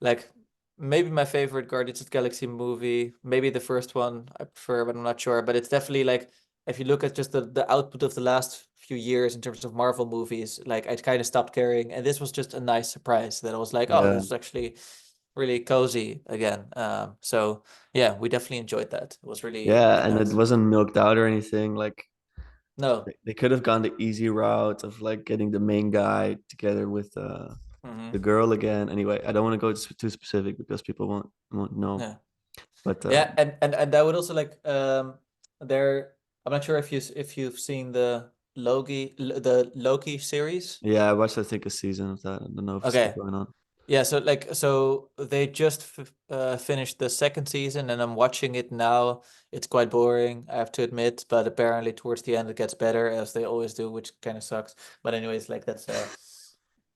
like maybe my favorite Guardians of the Galaxy movie, maybe the first one I prefer, but I'm not sure. But it's definitely like if you look at just the output of the last few years in terms of Marvel movies, like I kind of stopped caring, and this was just a nice surprise that I was like, oh, yeah, this is actually really cozy again. So yeah, we definitely enjoyed that. It was really, really yeah, and it nice. wasn't milked out or anything. Like No. they could have gone the easy route of like getting the main guy together with Mm-hmm. the girl again. Anyway, I don't want to go too specific because people won't know. Yeah. But Yeah, and I would also like there. I'm not sure if you've seen the Loki series. yeah, I watched I think a season of that. I don't know if it's still Okay. going on. Yeah, so they just finished the second season, and I'm watching it now. It's quite boring, I have to admit, but apparently towards the end it gets better, as they always do, which kind of sucks. But anyways, like that's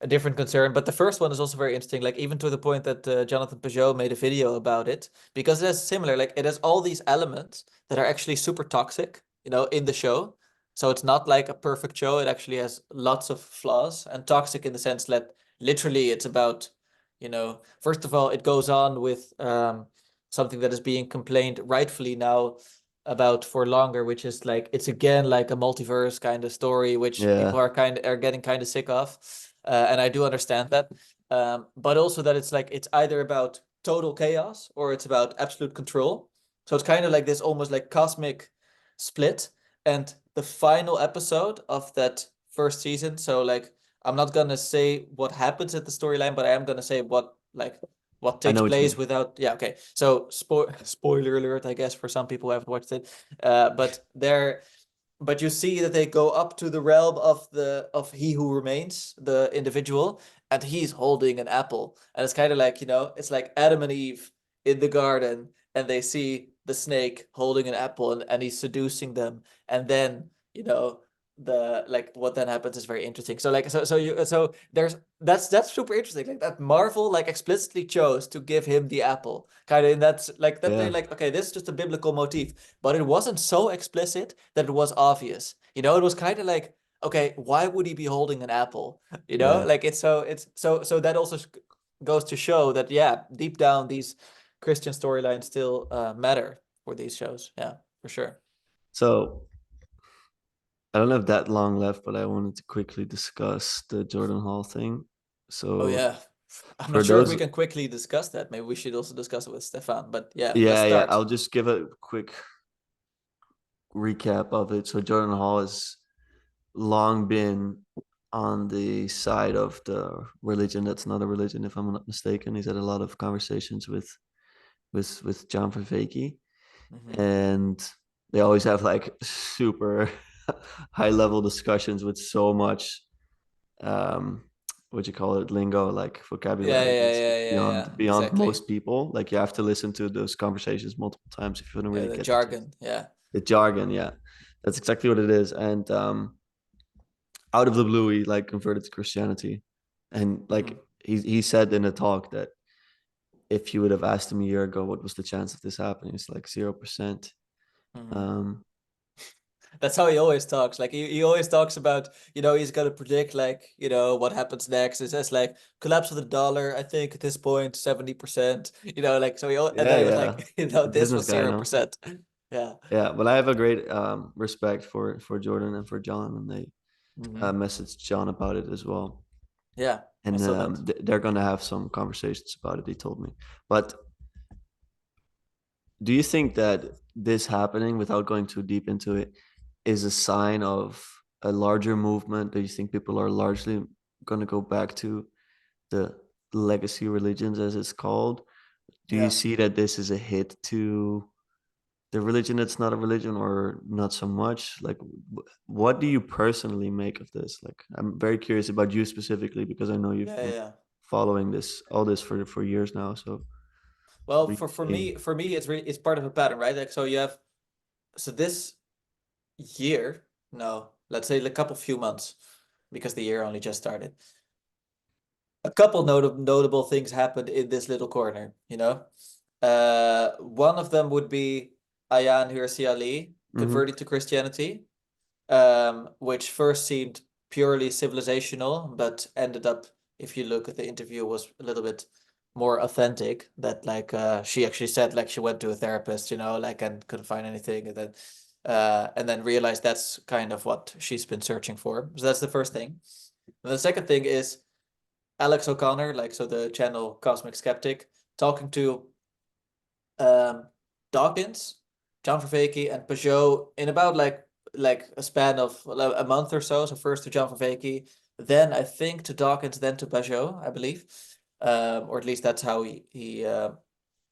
a different concern. But the first one is also very interesting, like even to the point that Jonathan Peugeot made a video about it, because it has similar, like it has all these elements that are actually super toxic, in the show. So it's not like a perfect show. It actually has lots of flaws, and toxic in the sense that literally it's about, first of all, it goes on with something that is being complained rightfully now about for longer, which is like it's again like a multiverse kind of story, which people Yeah, are getting kind of sick of, and I do understand that. But also that it's like it's either about total chaos or it's about absolute control. So it's kind of like this almost like cosmic split. And the final episode of that first season, so like I'm not gonna say what happens at the storyline, but I am gonna say what I takes know what you place mean. without. Yeah, okay. So spoiler alert, I guess, for some people who haven't watched it. But you see that they go up to the realm of He Who Remains, the individual, and he's holding an apple. And it's kind of like, it's like Adam and Eve in the garden, and they see the snake holding an apple, and he's seducing them. And then, the like what then happens is very interesting. So like so there's that's super interesting. Like that Marvel like explicitly chose to give him the apple. Kind of, and that's like that they Yeah, like, okay, this is just a biblical motif, but it wasn't so explicit that it was obvious. It was kind of like, okay, why would he be holding an apple? yeah. Like it's so that also goes to show that, yeah, deep down these Christian storylines still matter for these shows. Yeah, for sure. So I don't have that long left, but I wanted to quickly discuss the Jordan Hall thing. Oh So yeah. I'm for not sure if we those, can quickly discuss that. Maybe we should also discuss it with Stefan. But yeah, let's yeah, start. I'll just give a quick recap of it. So Jordan Hall has long been on the side of the religion that's not a religion, if I'm not mistaken. He's had a lot of conversations with John Vervaeke, Hmm. and they always have like super high level discussions with so much um what you call it, lingo, like Yeah, vocabulary yeah, that's yeah, yeah, beyond yeah. beyond Exactly. most people. Like you have to listen to those conversations multiple times if you don't Yeah, really the get the gist. jargon. Yeah. The jargon, yeah, that's exactly what it is. And out of the blue he like converted to Christianity, and like Hmm. he said in a talk that if you would have asked him a year ago what was the chance of this happening, it's like 0%. Hmm. um That's how he always talks. Like he always talks about, he's gonna predict like, what happens next. It says like collapse of the dollar, I think at this point, 70%. Like so and yeah, then it was yeah, like, the this business was guy, no. 0%. Yeah. Yeah, but I have a great respect for Jordan and for John, and they Hmm. messaged John about it as well. Yeah, I And saw that. they're gonna have some conversations about it. He told me. But do you think that this happening, without going too deep into it, is a sign of a larger movement? Do you think people are largely gonna go back to the legacy religions, as it's called? Do you Yeah. see that this is a hit to the religion that's not a religion, or not so much? Like what do you personally make of this? Like I'm very curious about you specifically because I know you've Yeah, been yeah. following this for years now, so Well, what do for you think? me, it's part of a pattern, right? Like so you have so this year, no, let's say a couple few months, because the year only just started. A couple notable things happened in this little corner. One of them would be Ayaan Hirsi Ali, Mm-hmm. converting to Christianity, which first seemed purely civilizational, but ended up, if you look at the interview, was a little bit more authentic. That like she actually said like she went to a therapist, like and couldn't find anything, and then realized that's kind of what she's been searching for. So that's the first thing. And the second thing is Alex O'Connor, like so the channel Cosmic Skeptic, talking to um, Dawkins, John Vervaeke, and Peugeot in about like a span of a month or so. So first to John Vervaeke, then I think to Dawkins, then to Peugeot, I believe, or at least that's how he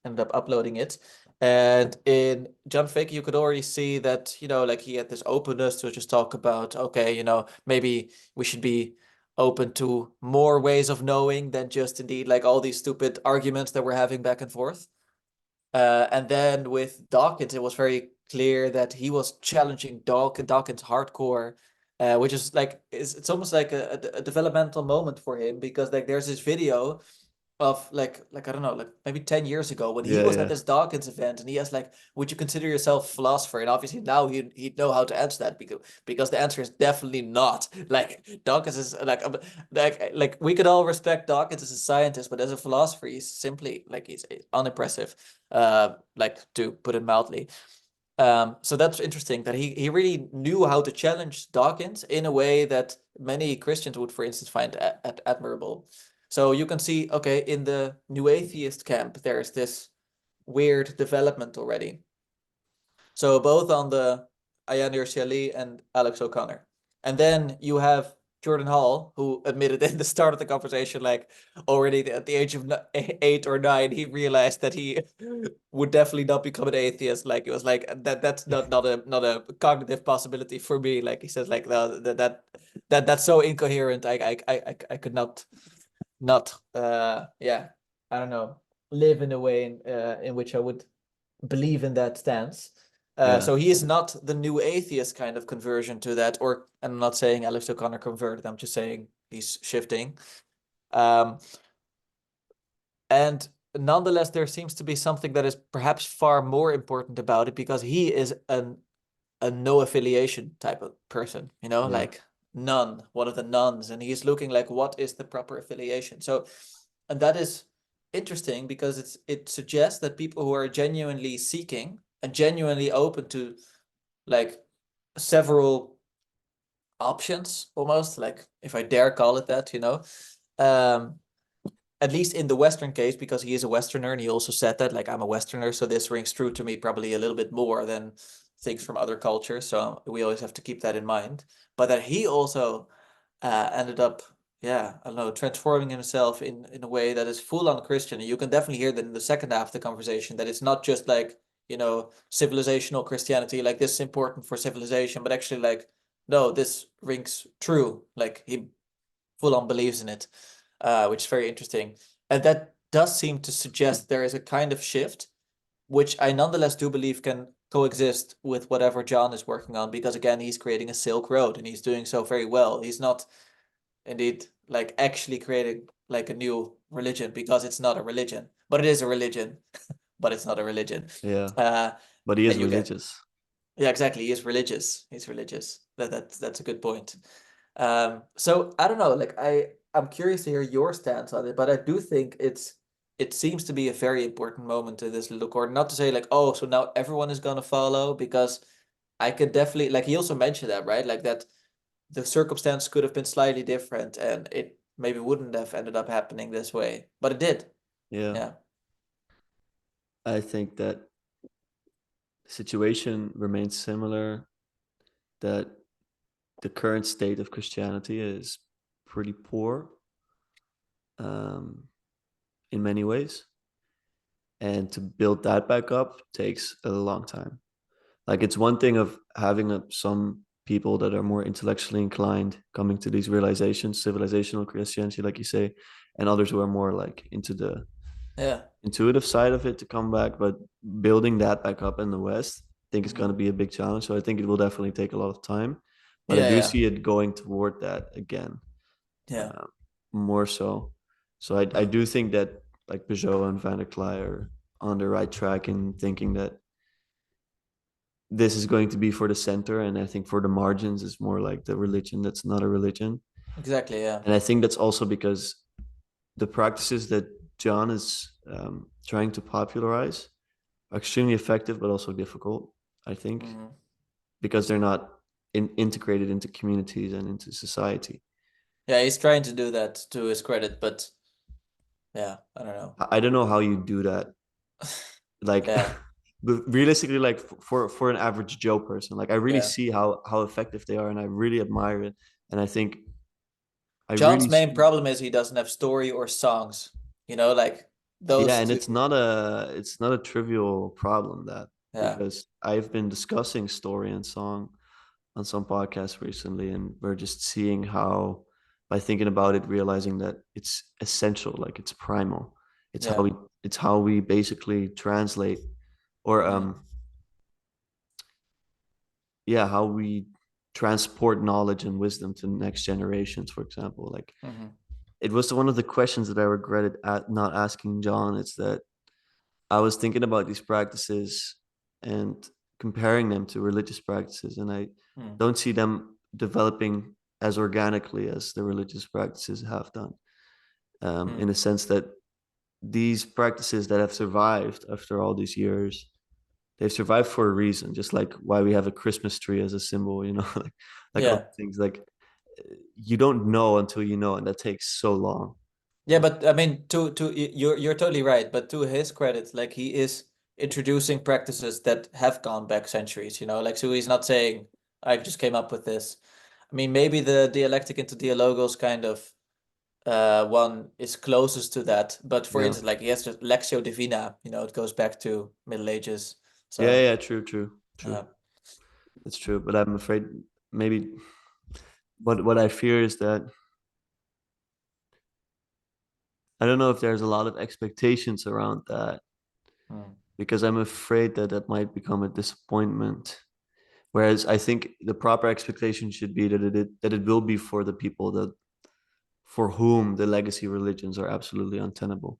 ended up uploading it. And in John Vervaeke, you could already see that like he had this openness to just talk about okay, maybe we should be open to more ways of knowing than just indeed like all these stupid arguments that we're having back and forth. And then with Dawkins, it was very clear that he was challenging Dawkins hardcore, which is like it's almost like a developmental moment for him because like there's this video of like I don't know like maybe 10 years ago when he Yeah, was at yeah, this Dawkins event and he asked like would you consider yourself a philosopher, and obviously now he'd know how to answer that because the answer is definitely not. Like Dawkins is like we could all respect Dawkins as a scientist, but as a philosopher he's simply like he's unimpressive, like to put it mildly. So that's interesting that he really knew how to challenge Dawkins in a way that many Christians would, for instance, find admirable. So you can see, okay, in the new atheist camp, there's this weird development already. So both on the Ayanir Shelley and Alex O'Connor. And then you have Jordan Hall, who admitted in the start of the conversation, like already at the age of 8 or 9, he realized that he would definitely not become an atheist. Like it was like that's not a cognitive possibility for me. Like he says, like no, that's so incoherent. I could not yeah, I don't know, live in a way in which I would believe in that stance. yeah, So he is not the new atheist kind of conversion to that, or I'm not saying Alex O'Connor converted, I'm just saying he's shifting. Um, and nonetheless, there seems to be something that is perhaps far more important about it because he is a no affiliation type of person, yeah, like none, one of the nuns, and he's looking like what is the proper affiliation. So, and that is interesting because it suggests that people who are genuinely seeking and genuinely open to like several options, almost like if I dare call it that, um, at least in the Western case, because he is a Westerner and he also said that, like, I'm a Westerner, so this rings true to me probably a little bit more than things from other cultures. So we always have to keep that in mind. But that he also ended up, yeah, I don't know, transforming himself in a way that is full on Christian. And you can definitely hear that in the second half of the conversation, that it's not just like, civilizational Christianity, like this is important for civilization, but actually like, no, this rings true. Like he full on believes in it, which is very interesting. And that does seem to suggest there is a kind of shift, which I nonetheless do believe can coexist with whatever John is working on, because again, he's creating a Silk Road and he's doing so very well. He's not indeed like actually creating like a new religion because it's not a religion, but it is a religion, but it's not a religion. yeah. Uh, But he is and you get, religious. yeah, exactly. He is religious. He's religious. That's a good point. So I don't know, like I'm curious to hear your stance on it, but I do think it seems to be a very important moment to this little court. Not to say like, oh, so now everyone is gonna follow, because I could definitely like he also mentioned that, right? Like that the circumstance could have been slightly different and it maybe wouldn't have ended up happening this way, but it did. Yeah. Yeah. I think that the situation remains similar, that the current state of Christianity is pretty poor um, in many ways. And to build that back up takes a long time. Like it's one thing of having some people that are more intellectually inclined coming to these realizations, civilizational Christianity, like you say, and others who are more like into the Yeah. intuitive side of it to come back. But building that back up in the West, I think is going to Mhm. be a big challenge. So I think it will definitely take a lot of time. But I Yeah, do yeah. see it going toward that again, Yeah. uh, more so. So I Mm. do think that like Peugeot and Van der Klei are on the right track in thinking that this is going to be for the center, and I think for the margins is more like the religion that's not a religion. Exactly, yeah. And I think that's also because the practices that John is trying to popularize are extremely effective, but also difficult, I think, Hmm. because they're not integrated into communities and into society. Yeah, he's trying to do that to his credit, but yeah, I don't know. I don't know how you do that. Like, Yeah, but realistically, like for an average Joe person, like I really yeah. see how effective they are, and I really admire it. And I think I John's really main see, problem is he doesn't have story or songs. You know, like yeah, those and two. it's not a trivial problem, that Yeah, because I've been discussing story and song on some podcasts recently, and we're just seeing how, by thinking about it, realizing that it's essential, like it's primal. It's how yeah. we it's how we basically translate, or Mm, yeah, how we transport knowledge and wisdom to the next generations, for example. Like, mm-hmm, it was one of the questions that I regretted at not asking John. It's that I was thinking about these practices and comparing them to religious practices, and I mm, don't see them developing as organically as the religious practices have done. In mm. the sense that these practices that have survived after all these years, they've survived for a reason. Just like why we have a Christmas tree as a symbol, like other Yeah. things. Like, you don't know until you know, and that takes so long. Yeah, but I mean, you're totally right. But to his credit, like he is introducing practices that have gone back centuries. You know, like so he's not saying I just came up with this. I mean, maybe the dialectic into dialogos kind of one is closest to that. But for Yeah, instance, like he has just Lectio Divina. You know, it goes back to Middle Ages. yeah, So yeah. True, true, true. yeah. It's true, but I'm afraid maybe what I fear is that I don't know if there's a lot of expectations around that, Mm, because I'm afraid that that might become a disappointment. Whereas I think the proper expectation should be that it will be for the people that for whom the legacy religions are absolutely untenable.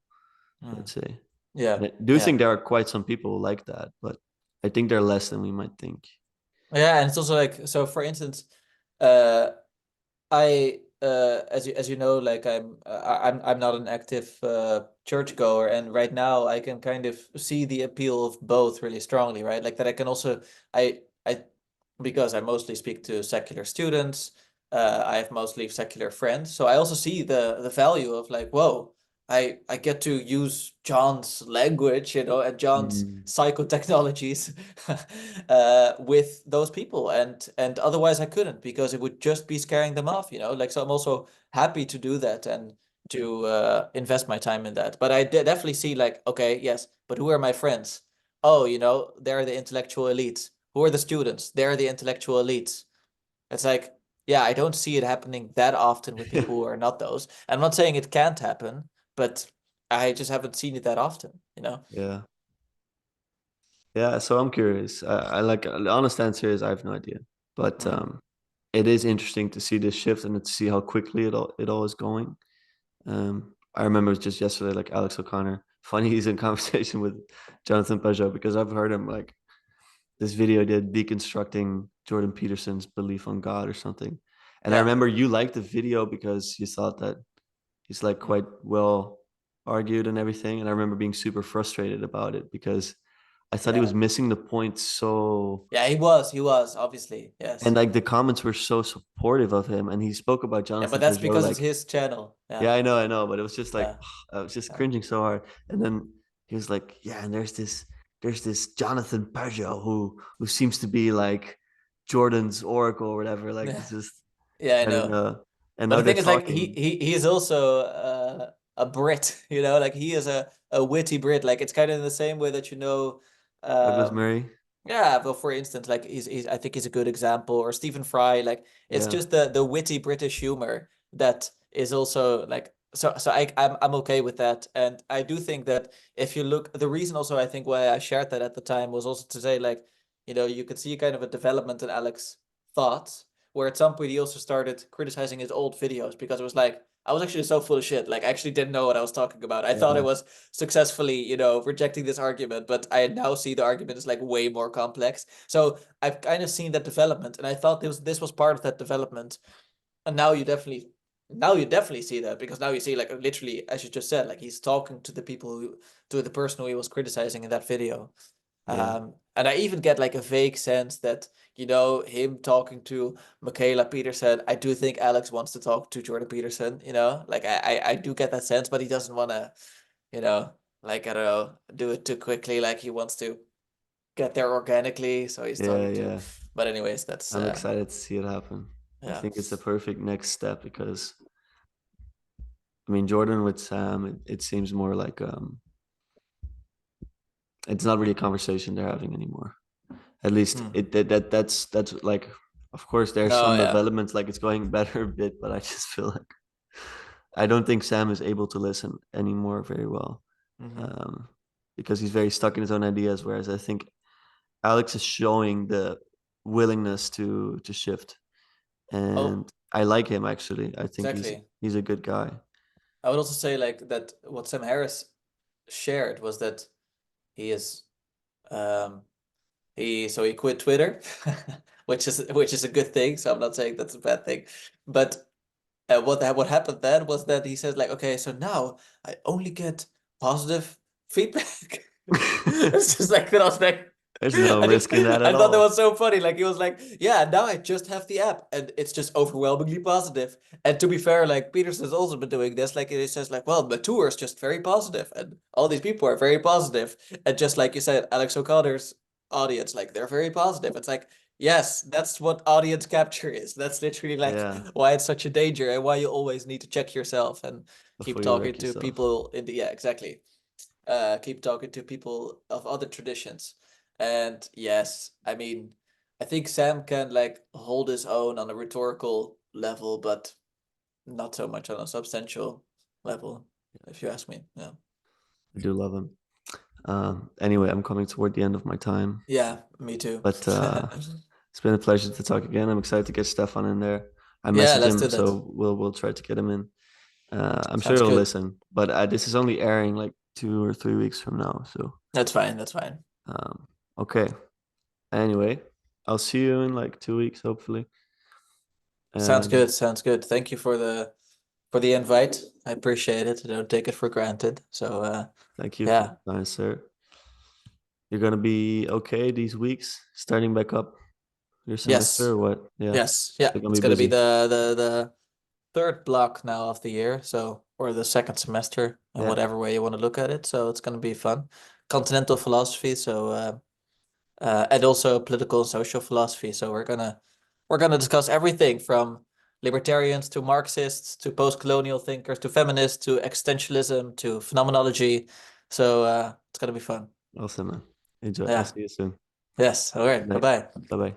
mm. Let's say. Yeah, And I do yeah. think there are quite some people like that, but I think they're less than we might think. Yeah, and it's also like so. For instance, uh, I as you know, like I'm not an active churchgoer, and right now I can kind of see the appeal of both really strongly, right? Like that I can also I because I mostly speak to secular students, I have mostly secular friends, so I also see the value of like, whoa, I get to use John's language, you know, and John's Mm. psychotechnologies with those people, and otherwise I couldn't because it would just be scaring them off, you know. Like so, I'm also happy to do that and to invest my time in that. But I definitely see like, okay, yes, but who are my friends? Oh, you know, they're the intellectual elites. Who are the students? They're the intellectual elites. It's like, yeah, I don't see it happening that often with people who are not those. I'm not saying it can't happen, but I just haven't seen it that often, you know? Yeah. Yeah, so I'm curious. I like the honest answer is I have no idea, but Mm. it is interesting to see this shift and to see how quickly it all is going. I remember just yesterday, like Alex O'Connor. Funny, he's in conversation with Jonathan Peugeot, because I've heard him like this video did deconstructing Jordan Peterson's belief on God or something. And I Yeah. remember you liked the video because you thought that he's like Mm. quite well argued and everything. And I remember being super frustrated about it because I thought he Yeah. was missing the point so, Yeah, he was, obviously. and Yes. like the comments were so supportive of him. And he spoke about Yeah, but Jonathan that's Peugeot because it's like, his channel. yeah, Yeah. I know, but it was just like Yeah. I was just Yeah. cringing so hard. And then he was like, "Yeah, and there's this Jonathan Peugeot who seems to be like Jordan's oracle or whatever. Like Yeah. it's just Yeah, I I don't know. know." And But now the they're thing is, like, talking. he is also a Brit, you know, like he is a witty Brit. Like it's kind of in the same way that you know, Douglas um, Murray, yeah. Well, for instance, like he's I think he's a good example, or Stephen Fry. Like it's yeah, just the witty British humor that is also like so. I'm okay with that, and I do think that if you look, the reason also I think why I shared that at the time was also to say like, you know, you could see kind of a development in Alex's thoughts where at some point he also started criticizing his old videos because it was like, I was actually so full of shit. Like, I actually didn't know what I was talking about. I thought I Yeah, was successfully, rejecting this argument, but I now see the argument is like way more complex. So I've kind of seen that development, and I thought this was part of that development. And now you definitely see that, because now you see, like, literally, as you just said, like, he's talking to the person who he was criticizing in that video. yeah, And I even get like a vague sense that, him talking to Michaela Peterson, I do think Alex wants to talk to Jordan Peterson, like I do get that sense, but he doesn't want to, like, I don't know, do it too quickly. Like, he wants to get there organically. So he's yeah, talking to, yeah. but anyways, that's, I'm excited to see it happen. I yeah. think it's a perfect next step because I mean Jordan with Sam, it seems more like it's not really a conversation they're having anymore. At least Hmm. that's like, of course there's No, some yeah. developments, like it's going better a bit, but I just feel like I don't think Sam is able to listen anymore very well. Hmm. Um, because he's very stuck in his own ideas, whereas I think Alex is showing the willingness to shift, Oh, and I like him actually. I think exactly. he's a good guy. I would also say, like, that what Sam Harris shared was that he is, um he quit Twitter, which is a good thing. So I'm not saying that's a bad thing, but what happened then was that he says, like, okay, so now I only get positive feedback. It's just like that. I was like, There's no I risk in that I at thought that all. was so funny. Like, he was like, yeah, now I just have the app and it's just overwhelmingly positive. And to be fair, like, Peterson's also been doing this. Like, it says, like, well, the tour is just very positive and all these people are very positive. And just like you said, Alex O'Connor's audience, like, they're very positive. It's like, yes, that's what audience capture is. That's literally like Yeah, why it's such a danger and why you always need to check yourself and keep before you talking wreck to yourself. people yeah, exactly. Keep talking to people of other traditions. And yes, I mean, I think Sam can, like, hold his own on a rhetorical level, but not so much on a substantial level, if you ask me. Yeah. I do love him. Anyway, I'm coming toward the end of my time, Yeah, me too. but it's been a pleasure to talk again. I'm excited to get Stefan in there. I Yeah, message let's do him, that. so we'll try to get him in. I'm sure Sounds he'll good. listen, but this is only airing like 2 or 3 weeks from now. So That's fine. That's fine. um, okay. Anyway, I'll see you in like 2 weeks, hopefully. Sounds And good. Sounds good. Thank you for the invite. I appreciate it. I don't take it for granted. So thank you for yeah. the time, sir. You're gonna be okay these weeks, starting back up your semester Yes. or what? Yeah, Yes. Yeah. they're gonna It's be gonna be busy. the third block now of the year, so, or the second semester, in Yeah, whatever way you want to look at it. So it's gonna be fun. Continental philosophy, so and also political and social philosophy. So we're gonna discuss everything from libertarians to Marxists to post-colonial thinkers to feminists to existentialism to phenomenology. So it's gonna be fun. awesome, man. Enjoy. I'll Yeah. see you soon. Yes. All Good right. Bye night. bye. Bye bye.